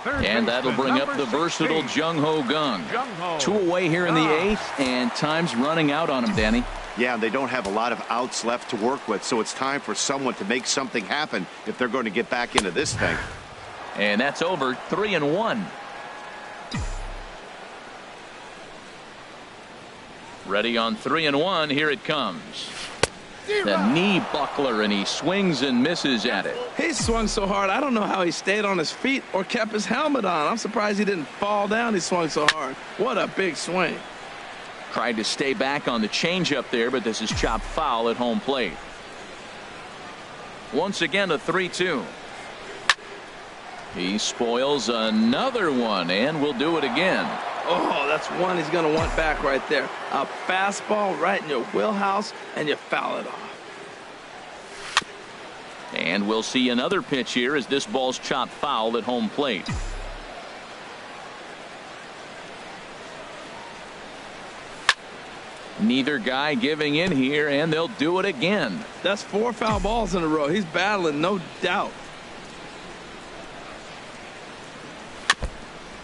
And that'll bring up the versatile Jung-Ho Kang. 2 away here in the 8th, and time's running out on him, Danny. Yeah, they don't have a lot of outs left to work with, so it's time for someone to make something happen if they're going to get back into this thing. And that's over. 3-1. Ready on 3-1. Here it comes. The knee buckler, and he swings and misses at it. He swung so hard, I don't know how he stayed on his feet or kept his helmet on. I'm surprised he didn't fall down. He swung so hard. What a big swing. Tried to stay back on the changeup there, but this is chopped foul at home plate. Once again, a 3-2. He spoils another one, and will do it again. Oh, that's one he's going to want back right there. A fastball right in your wheelhouse, and you foul it off. And we'll see another pitch here as this ball's chopped foul at home plate. Neither guy giving in here, and they'll do it again. That's 4 foul balls in a row. He's battling, no doubt.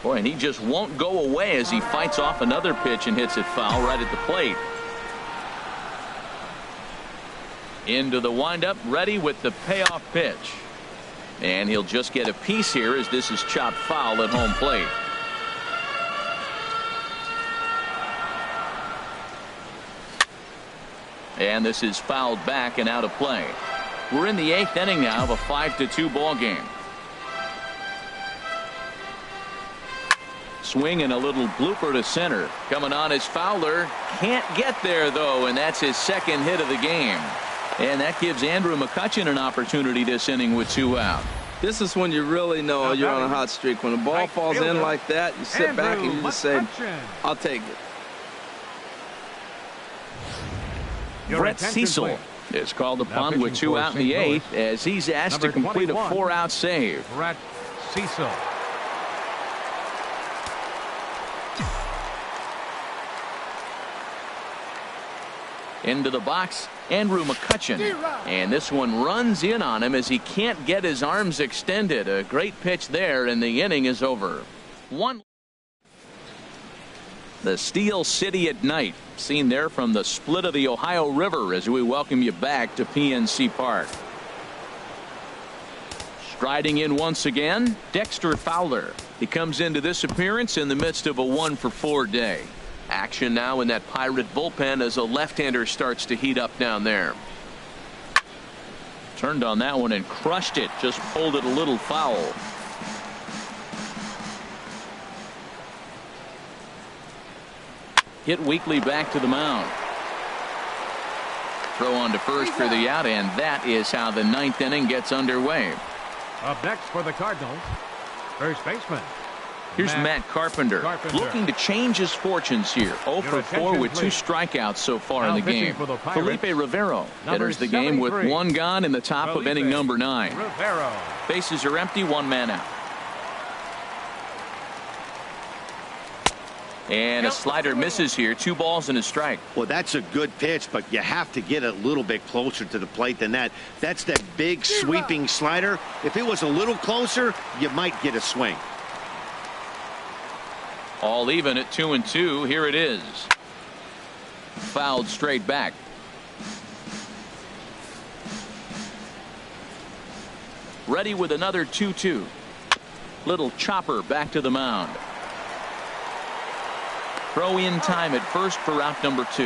Boy, and he just won't go away as he fights off another pitch and hits it foul right at the plate. Into the windup, ready with the payoff pitch. And he'll just get a piece here as this is chopped foul at home plate. And this is fouled back and out of play. We're in the 8th inning now of a 5-2 ball game. Swing and a little blooper to center. Coming on is Fowler. Can't get there, though, and that's his 2nd hit of the game. And that gives Andrew McCutchen an opportunity this inning with 2 out. This is when you really know you're on a hot streak. When the ball falls in like that, you sit back and you just say, I'll take it. Brett Cecil is called upon with 2 out in the 8th as he's asked to complete a 4-out save. Brett Cecil. Into the box, Andrew McCutchen. And this one runs in on him as he can't get his arms extended. A great pitch there, and the inning is over. The Steel City at night, seen there from the split of the Ohio River as we welcome you back to PNC Park. Striding in once again, Dexter Fowler. He comes into this appearance in the midst of a 1-for-4 day. Action now in that Pirate bullpen as a left-hander starts to heat up down there. Turned on that one and crushed it. Just pulled it a little foul. Hit weakly back to the mound. Throw on to first for the out, and that is how the ninth inning gets underway. Up next for the Cardinals, first baseman. Here's Matt Carpenter, looking to change his fortunes here. 0 for 4 with 2 strikeouts so far in the game. Felipe Rivero enters the game with 1 gone in the top of inning number 9. Bases are empty, 1 man out. And a slider misses here. 2 balls and a strike. Well, that's a good pitch, but you have to get a little bit closer to the plate than that. That's that big sweeping slider. If it was a little closer, you might get a swing. All even at 2-2. Here it is. Fouled straight back. Ready with another 2-2. Little chopper back to the mound. Throw in time at first for out number 2.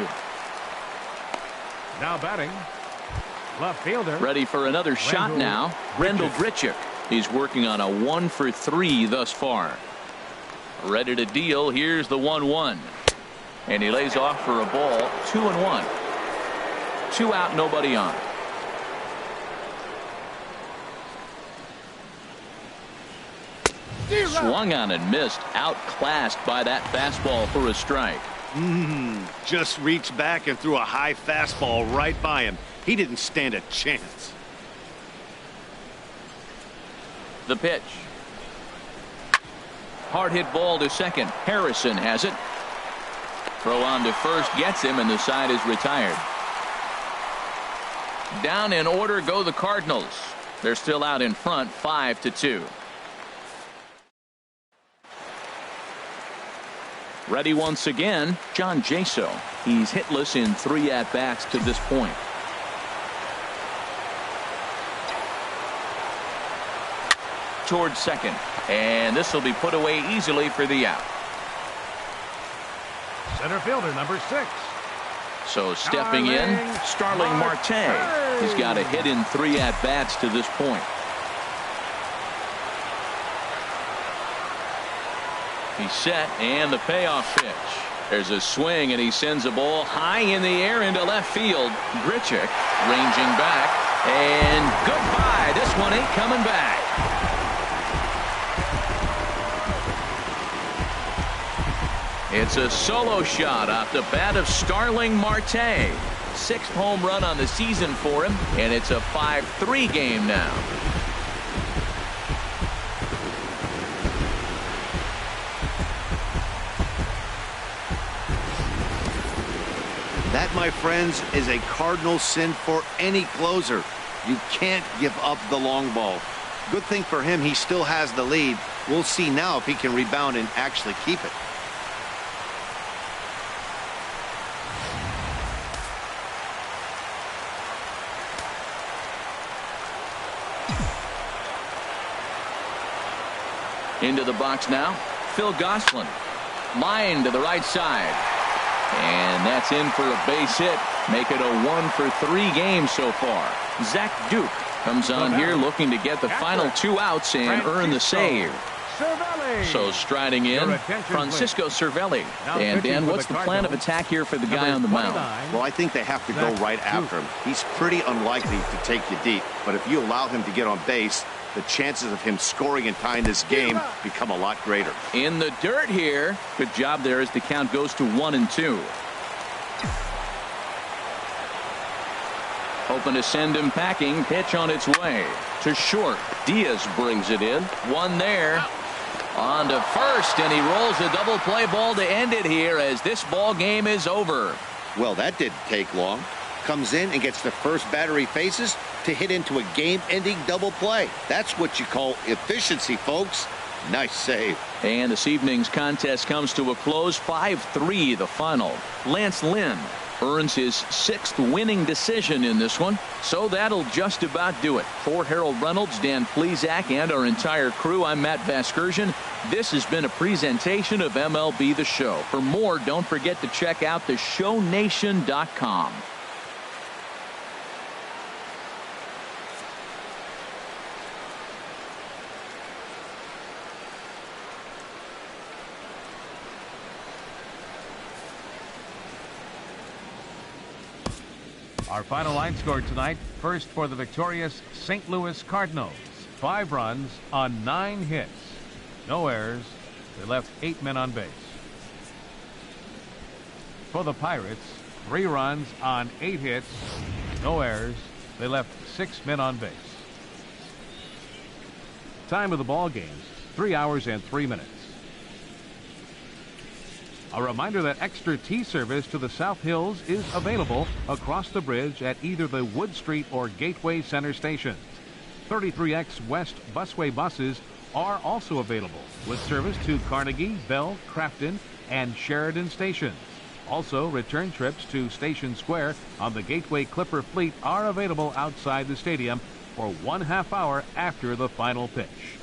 Now batting, left fielder. Ready for another shot now. Rendell Grichuk. He's working on a 1 for 3 thus far. Ready to deal. Here's the 1-1. And he lays off for a ball. 2-1. 2 out, nobody on. Swung on and missed. Outclassed by that fastball for a strike. Just reached back and threw a high fastball right by him. He didn't stand a chance. The pitch. Hard hit ball to second. Harrison has it. Throw on to first gets him, and the side is retired. Down in order go the Cardinals. They're still out in front, 5-2. Ready once again, John Jaso. He's hitless in 3 at-bats to this point. Towards second, and this will be put away easily for the out. Center fielder number 6. So stepping in, Starling Marte. He's got a hit in 3 at-bats to this point. He's set, and the payoff pitch. There's a swing, and he sends a ball high in the air into left field. Grichuk ranging back, and goodbye. This one ain't coming back. It's a solo shot off the bat of Starling Marte. 6th home run on the season for him, and it's a 5-3 game now. That, my friends, is a cardinal sin for any closer. You can't give up the long ball. Good thing for him, he still has the lead. We'll see now if he can rebound and actually keep it. Into the box now, Phil Gosselin. Line to the right side. And that's in for a base hit. Make it a 1 for 3 game so far. Zach Duke comes on here looking to get the final 2 outs and earn the save. So striding in, Francisco Cervelli. And Dan, what's the plan of attack here for the guy on the mound? Well, I think they have to go right after him. He's pretty unlikely to take you deep, but if you allow him to get on base, the chances of him scoring and tying this game become a lot greater. In the dirt here. Good job there as the count goes to 1-2. Hoping to send him packing. Pitch on its way to short. Diaz brings it in. 1 there. On to first, and he rolls a double play ball to end it here as this ball game is over. Well, that didn't take long. Comes in and gets the first batter he faces to hit into a game-ending double play. That's what you call efficiency, folks. Nice save. And this evening's contest comes to a close. 5-3 the final. Lance Lynn earns his 6th winning decision in this one. So that'll just about do it. For Harold Reynolds, Dan Plesac, and our entire crew, I'm Matt Vasgersian. This has been a presentation of MLB The Show. For more, don't forget to check out theshownation.com. Our final line score tonight. First for the victorious St. Louis Cardinals. 5 runs on 9 hits. No errors. They left 8 men on base. For the Pirates, 3 runs on 8 hits. No errors. They left 6 men on base. Time of the ball game, 3 hours and 3 minutes. A reminder that extra tea service to the South Hills is available across the bridge at either the Wood Street or Gateway Center stations. 33X West Busway buses are also available with service to Carnegie, Bell, Crafton, and Sheridan stations. Also, return trips to Station Square on the Gateway Clipper fleet are available outside the stadium for 1/2 hour after the final pitch.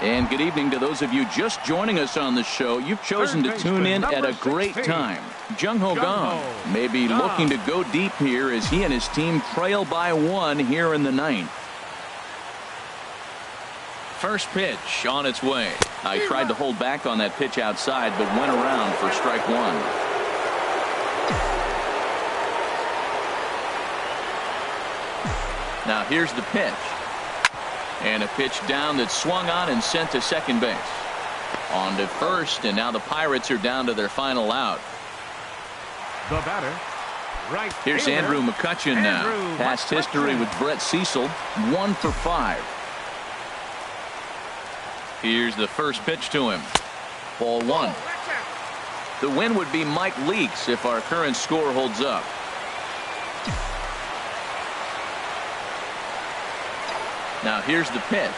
And good evening to those of you just joining us on the show. You've chosen to tune in at a great time. Jung Ho Kang may be looking to go deep here as he and his team trail by 1 here in the 9th. First pitch on its way. I tried to hold back on that pitch outside, but went around for strike 1. Now here's the pitch. And a pitch down that swung on and sent to second base. On to first, and now the Pirates are down to their final out. The batter, right. Here's Andrew McCutchen now. Past history with Brett Cecil, 1 for 5. Here's the first pitch to him. Ball 1. The win would be Mike Leakes if our current score holds up. Now here's the pitch.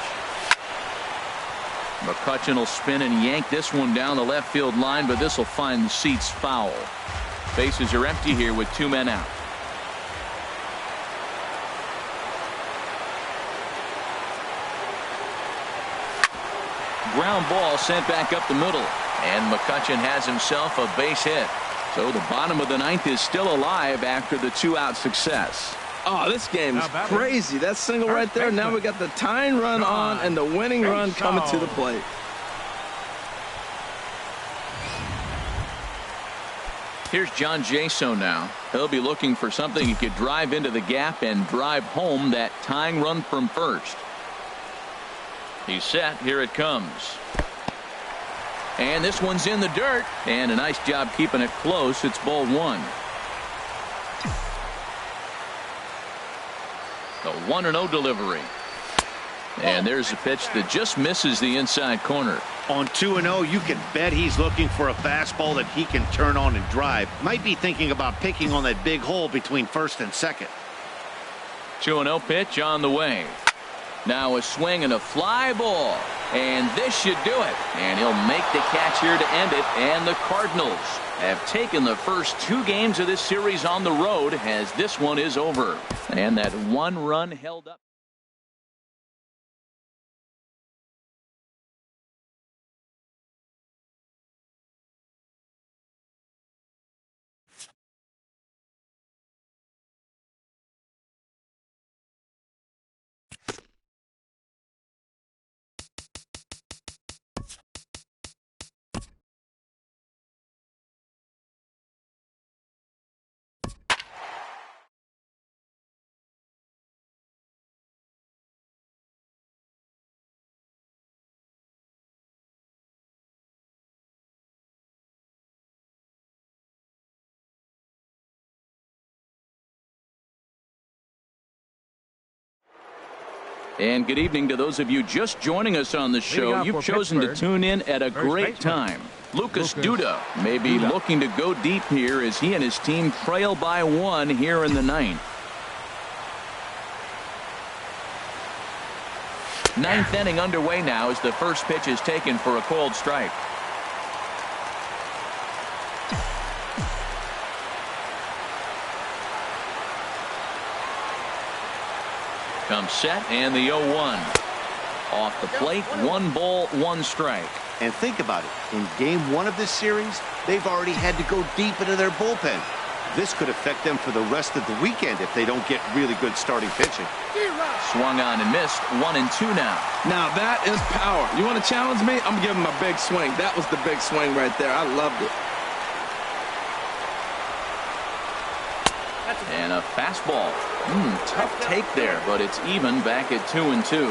McCutchen will spin and yank this one down the left field line, but this will find the seats foul. Bases are empty here with 2 men out. Ground ball sent back up the middle, and McCutchen has himself a base hit. So the bottom of the 9th is still alive after the 2-out success. Oh, this game is crazy. That single right there. Now we got the tying run on and the winning run coming to the plate. Here's John Jaso now. He'll be looking for something he could drive into the gap and drive home that tying run from first. He's set. Here it comes. And this one's in the dirt. And a nice job keeping it close. It's ball 1. A 1-0 delivery. And there's a pitch that just misses the inside corner. On 2-0, you can bet he's looking for a fastball that he can turn on and drive. Might be thinking about picking on that big hole between first and second. 2-0 pitch on the way. Now a swing and a fly ball. And this should do it. And he'll make the catch here to end it. And the Cardinals have taken the first 2 games of this series on the road as this one is over. And that 1 run held up. And good evening to those of you just joining us on the show. You've chosen to tune in at a great time. Lucas Duda may be looking to go deep here as he and his team trail by 1 here in the 9th. 9th inning underway now as the first pitch is taken for a called strike. Comes set and the 0-1. Off the plate, 1 ball, 1 strike. And think about it. In game 1 of this series, they've already had to go deep into their bullpen. This could affect them for the rest of the weekend if they don't get really good starting pitching. Swung on and missed. 1-2 now. Now that is power. You want to challenge me? I'm giving him a big swing. That was the big swing right there. I loved it. And a fastball. Tough take there, but it's even back at 2-2.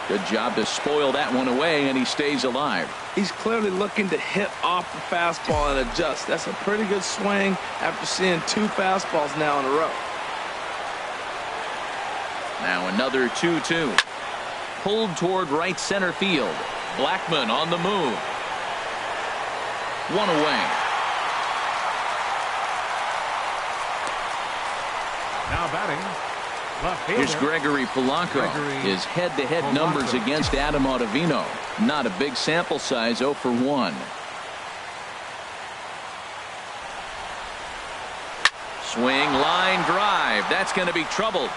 Good job to spoil that one away, and he stays alive. He's clearly looking to hit off the fastball and adjust. That's a pretty good swing after seeing 2 fastballs now in a row. Now another 2-2. Pulled toward right center field. Blackman on the move. 1 away. Now batting. Here's Gregory Polanco. His head-to-head numbers against Adam Ottavino. Not a big sample size, 0 for 1. Swing, line drive. That's going to be troubled.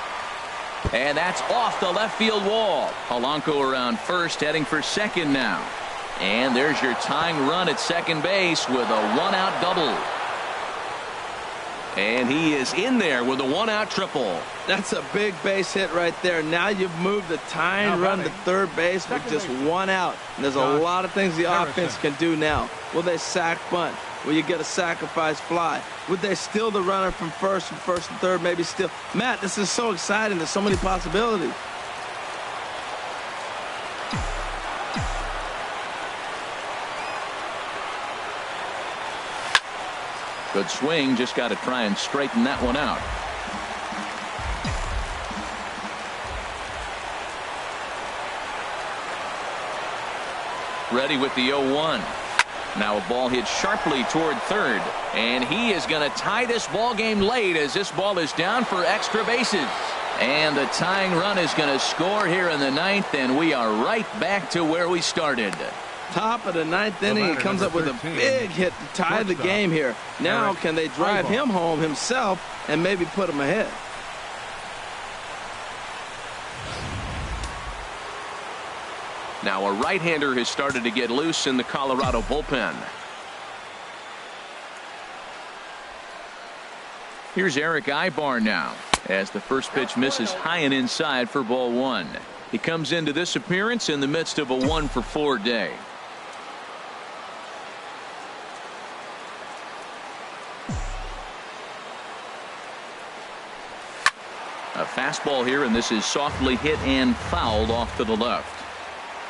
And that's off the left field wall. Polanco around first, heading for second now. And there's your tying run at second base with a 1-out double. And he is in there with a 1-out triple. That's a big base hit right there. Now you've moved the tying run to third base with just 1 out. And there's a lot of things the offense can do now. Will they sack bunt? Will you get a sacrifice fly? Would they steal the runner from first and third? Maybe steal. Matt, this is so exciting. There's so many possibilities. Good swing. Just got to try and straighten that one out. Ready with the 0-1. Now a ball hit sharply toward third, and he is going to tie this ball game late as this ball is down for extra bases. And the tying run is going to score here in the 9th, and we are right back to where we started. Top of the 9th inning, he comes up with a big hit to tie the game here. Now can they drive him home himself and maybe put him ahead? Now a right-hander has started to get loose in the Colorado bullpen. Here's Eric Ibar now as the first pitch misses high and inside for ball 1. He comes into this appearance in the midst of a 1 for 4 day. A fastball here, and this is softly hit and fouled off to the left.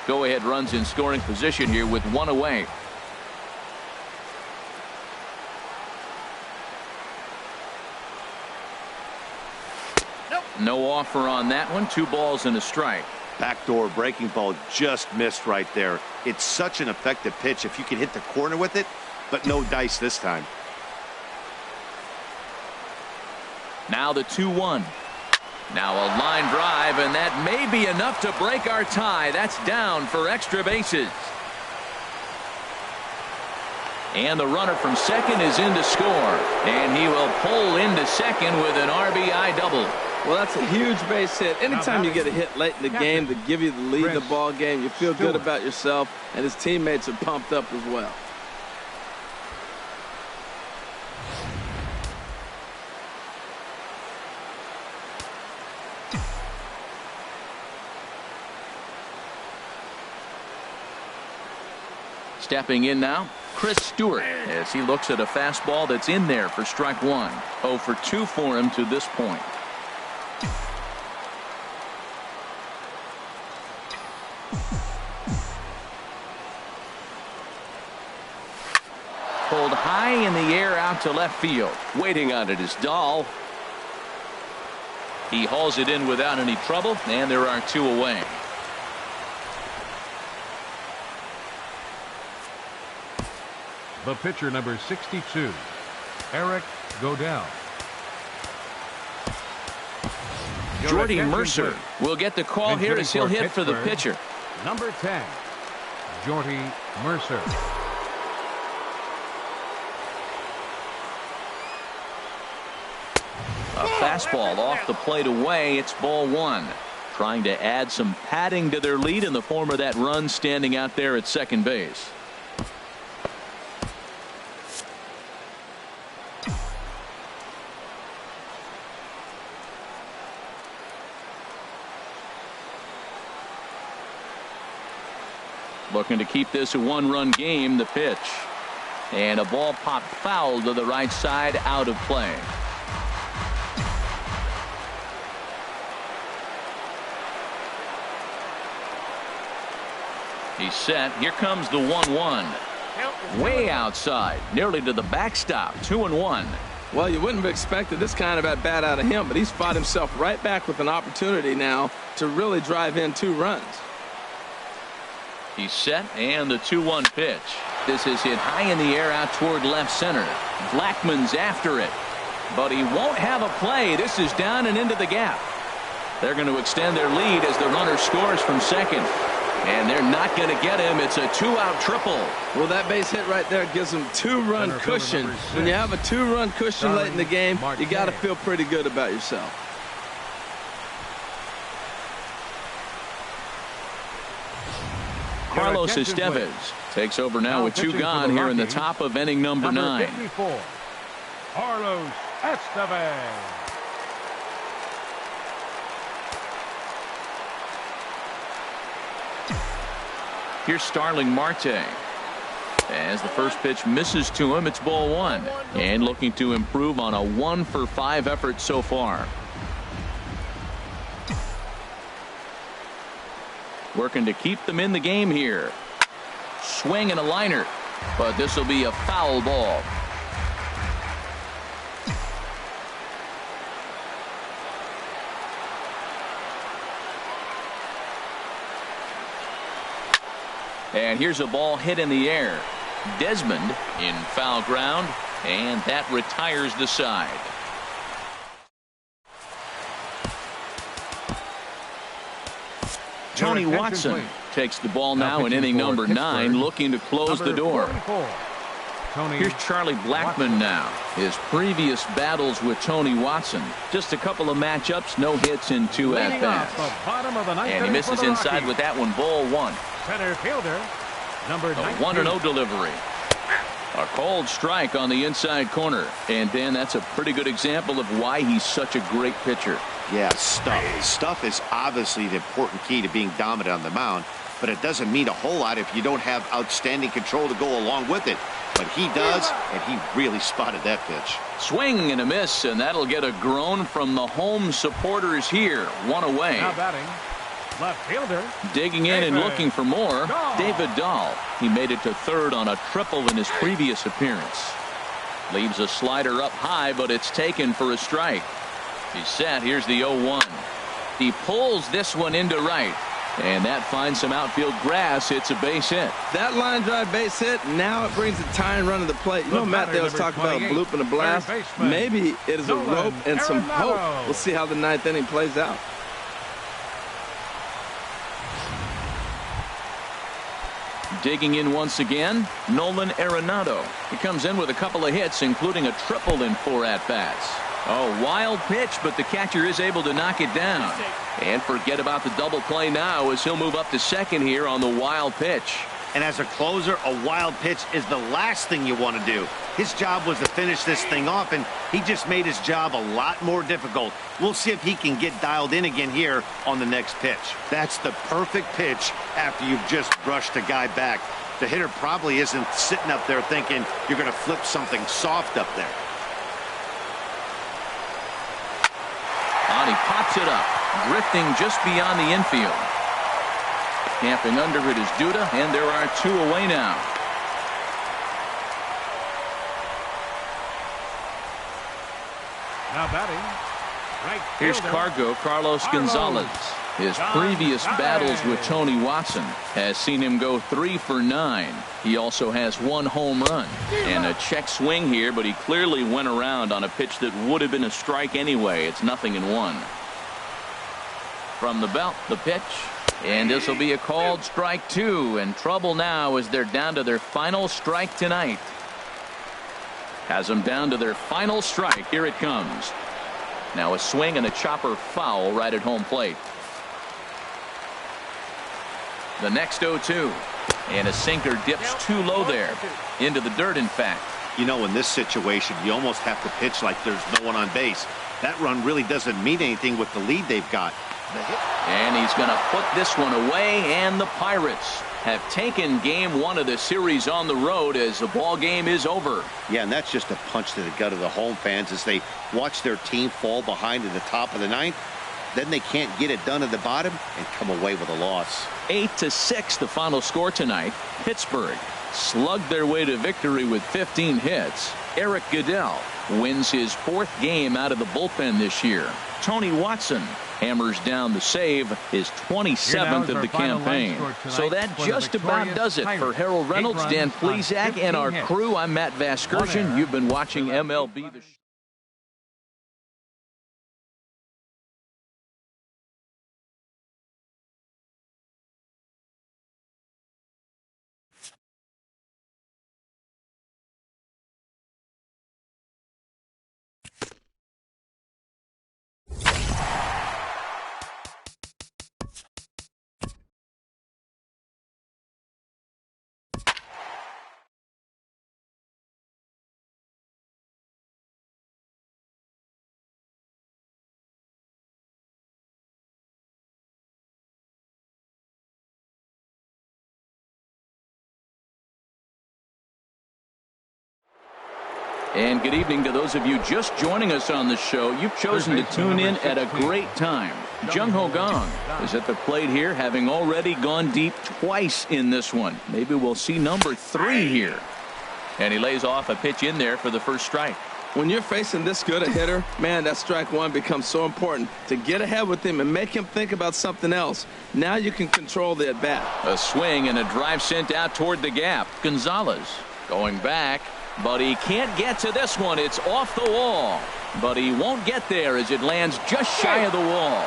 Go-ahead runs in scoring position here with one away. No offer on that one. 2 balls and a strike. Backdoor breaking ball just missed right there. It's such an effective pitch if you can hit the corner with it, but no dice this time. Now the 2-1. Now a line drive, and that may be enough to break our tie. That's down for extra bases. And the runner from second is in to score. And he will pull into second with an RBI double. Well, that's a huge base hit. Anytime you get a hit late in the game to give you the lead in the ball game, you feel good about yourself, and his teammates are pumped up as well. Stepping in now, Chris Stewart, as he looks at a fastball that's in there for strike 1. 0 for 2 for him to this point. Pulled high in the air out to left field. Waiting on it is Dahl. He hauls it in without any trouble, and there are 2 away. The pitcher, number 62, Eric Godell. Jordy Mercer will get the call here as he'll hit for the pitcher. Number 10, Jordy Mercer. A fastball off the plate away. It's ball 1. Trying to add some padding to their lead in the form of that run standing out there at second base. Looking to keep this a 1-run game. The pitch. And a ball popped foul to the right side, out of play. He's set. Here comes the 1-1. Way outside. Nearly to the backstop. 2-1. Well, you wouldn't have expected this kind of at-bat out of him, but he's fought himself right back with an opportunity now to really drive in 2 runs. He's set, and the 2-1 pitch. This is hit high in the air out toward left center. Blackmon's after it, but he won't have a play. This is down and into the gap. They're going to extend their lead as the runner scores from second. And they're not going to get him. It's a 2-out triple. Well, that base hit right there gives them 2-run cushion. When you have a 2-run cushion late in the game, you got to feel pretty good about yourself. Carlos Estevez takes over now with 2 gone here in the top of inning number 9. 54, Carlos Estevez. Here's Starling Marte. As the first pitch misses to him, it's ball 1. And looking to improve on a 1-for-5 effort so far. Working to keep them in the game here. Swing and a liner. But this will be a foul ball. And here's a ball hit in the air. Desmond in foul ground, and that retires the side. Tony Watson takes the ball now in inning number 9, looking to close the door. Here's Charlie Blackmon now. His previous battles with Tony Watson. Just a couple of matchups, no hits in 2 at-bats. And he misses inside with that one, ball 1. Center fielder, number 19. A 1-0 delivery. A cold strike on the inside corner. And Dan, that's a pretty good example of why he's such a great pitcher. Yeah, stuff. Stuff is obviously the important key to being dominant on the mound, but it doesn't mean a whole lot if you don't have outstanding control to go along with it. But he does, and he really spotted that pitch. Swing and a miss, and that'll get a groan from the home supporters here. 1 away. Now batting, Left fielder. Digging in and looking for more, David Dahl. He made it to third on a triple in his previous appearance. Leaves a slider up high, but it's taken for a strike. He's set. Here's the 0-1. He pulls this one into right. And that finds some outfield grass. It's a base hit. That line drive base hit, now it brings a tying run to the plate. You know, Matt, they was talking about a bloop and a blast. Maybe it is a rope and some hope. We'll see how the ninth inning plays out. Digging in once again, Nolan Arenado. He comes in with a couple of hits, including a triple in 4 at-bats. Oh, wild pitch, but the catcher is able to knock it down. And forget about the double play now as he'll move up to second here on the wild pitch. And as a closer, a wild pitch is the last thing you want to do. His job was to finish this thing off, and he just made his job a lot more difficult. We'll see if he can get dialed in again here on the next pitch. That's the perfect pitch after you've just brushed a guy back. The hitter probably isn't sitting up there thinking you're going to flip something soft up there. And he pops it up, drifting just beyond the infield. Camping under it is Duda, and there are 2 away now. Now batting. Right Here's fielder. Carlos Gonzalez. His previous battles with Tony Watson has seen him go 3 for 9. He also has 1 home run and a check swing here, but he clearly went around on a pitch that would have been a strike anyway. It's 0-1. From the belt, the pitch, and this will be a called strike 2, and trouble now as they're down to their final strike tonight. Has them down to their final strike. Here it comes. Now a swing and a chopper foul right at home plate. The next 0-2, and a sinker dips too low there into the dirt. In fact, you know, in this situation you almost have to pitch like there's no one on base. That run really doesn't mean anything with the lead they've got. And he's going to put this one away, and the Pirates have taken game 1 of the series on the road as the ball game is over. Yeah, and that's just a punch to the gut of the home fans as they watch their team fall behind at the top of the 9th. Then they can't get it done at the bottom and come away with a loss. 8-6 the final score tonight. Pittsburgh slugged their way to victory with 15 hits. Eric Goodell wins his 4th game out of the bullpen this year. Tony Watson hammers down the save, his 27th of the campaign. So that just about does it for Harold Reynolds, Dan Plesac, and our crew. I'm Matt Vasgersian. You've been watching MLB The Show. And good evening to those of you just joining us on the show. You've chosen to tune in at a great time. Jung Ho Gong is at the plate here, having already gone deep twice in this one. Maybe we'll see number 3 here. And he lays off a pitch in there for the first strike. When you're facing this good a hitter, man, that strike 1 becomes so important to get ahead with him and make him think about something else. Now you can control the at-bat. A swing and a drive sent out toward the gap. Gonzalez going back. But he can't get to this one. It's off the wall. But he won't get there as it lands just shy of the wall.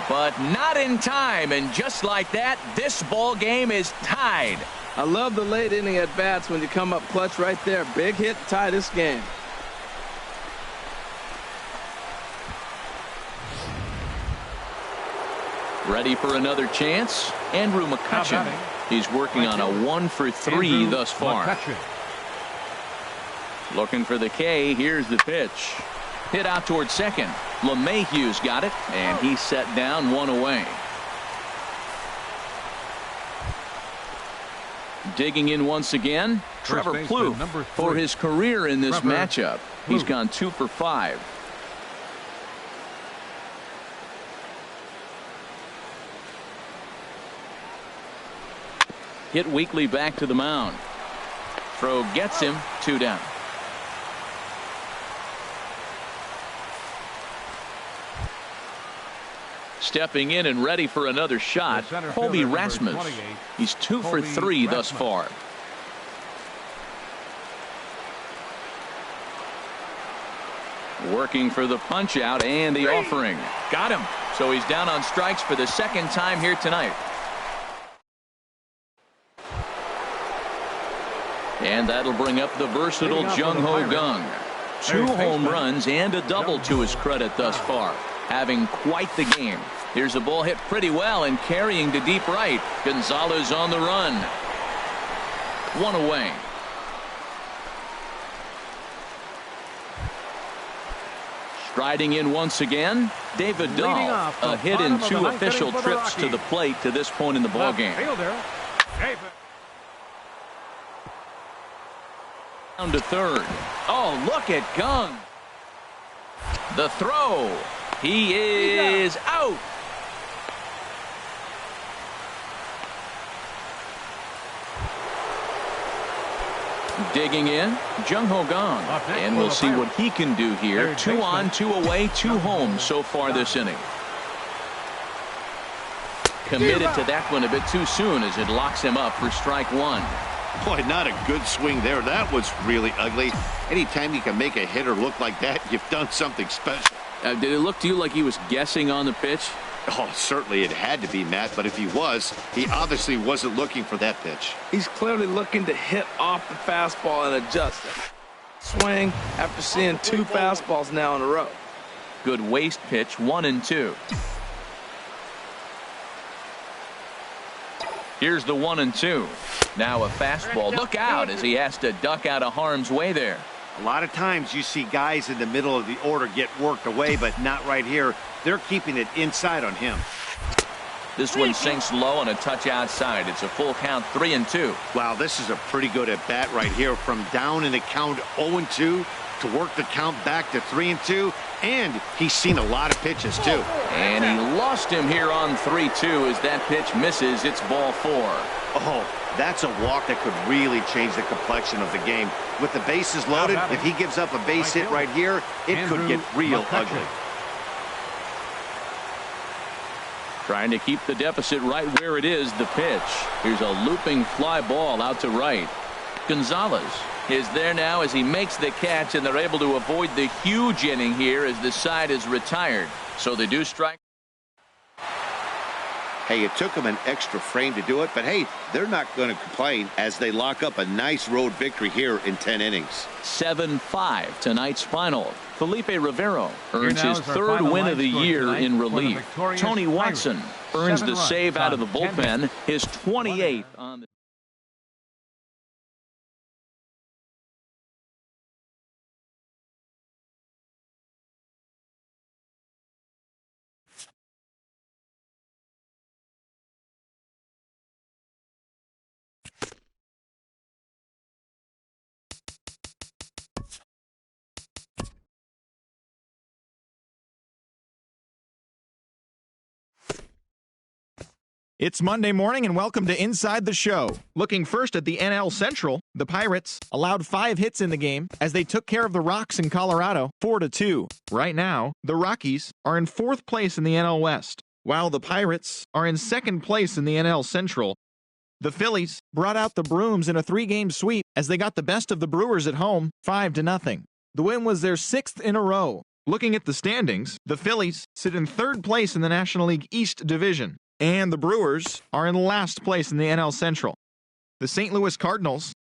But not in time. And just like that, this ball game is tied. I love the late inning at bats when you come up clutch right there. Big hit, tie this game. Ready for another chance? Andrew McCutchen. He's working on a 1 for 3 thus far. Looking for the K. Here's the pitch. Hit out toward second. LeMahieu's got it, and he's set down 1 away. Digging in once again, Trevor Plouffe for his career in this matchup. He's gone 2 for 5. hit weakly back to the mound. Throw gets him 2 down. Stepping in and ready for another shot, Colby Rasmus. He's 2 for 3 thus far. Working for the punch out and the offering. Got him. So he's down on strikes for the second time here tonight. And that'll bring up the versatile Jung Ho Kang. 2 home runs and a double to his credit thus far. Having quite the game. Here's a ball hit pretty well and carrying to deep right. Gonzalez on the run. 1 away. Striding in once again, David Dahl. A hit in 2 official trips to the plate to this point in the ballgame. Down to third. Oh, look at Kang. The throw. He is out. Digging in, Jung Ho Kang. And we'll see what he can do here. 2 on, 2 away, 2 home so far this inning. Committed to that one a bit too soon as it locks him up for strike 1. Boy, not a good swing there. That was really ugly. Anytime you can make a hitter look like that, you've done something special. Did it look to you like he was guessing on the pitch? Oh, certainly it had to be, Matt, but if he was, he obviously wasn't looking for that pitch. He's clearly looking to hit off the fastball and adjust it. Swing after seeing 2 fastballs now in a row. Good waist pitch, 1 and 2. Here's the 1 and 2. Now a fastball. Look out as he has to duck out of harm's way there. A lot of times you see guys in the middle of the order get worked away, but not right here. They're keeping it inside on him. This one sinks low on a touch outside. It's a full count, 3 and 2. Wow, this is a pretty good at bat right here. From down in the count 0 and 2 to work the count back to 3 and 2. And he's seen a lot of pitches too. And he lost him here on 3-2 as that pitch misses. It's ball 4. Oh, that's a walk that could really change the complexion of the game. With the bases loaded, if he gives up a base hit right here, it could get real ugly. Trying to keep the deficit right where it is. The pitch. Here's a looping fly ball out to right. Gonzalez is there now as he makes the catch, and they're able to avoid the huge inning here as the side is retired. So they do strike. Hey, it took them an extra frame to do it, but hey, they're not going to complain as they lock up a nice road victory here in 10 innings. 7-5 tonight's final. Felipe Rivero earns his 3rd win of the year in relief. Tony Watson earns the save out of the bullpen, his 28th on the It's Monday morning and welcome to Inside the Show. Looking first at the NL Central, the Pirates allowed 5 hits in the game as they took care of the Rocks in Colorado 4-2. Right now, the Rockies are in 4th place in the NL West, while the Pirates are in 2nd place in the NL Central. The Phillies brought out the brooms in a 3-game sweep as they got the best of the Brewers at home 5-0. The win was their 6th in a row. Looking at the standings, the Phillies sit in 3rd place in the National League East Division, and the Brewers are in last place in the NL Central. The St. Louis Cardinals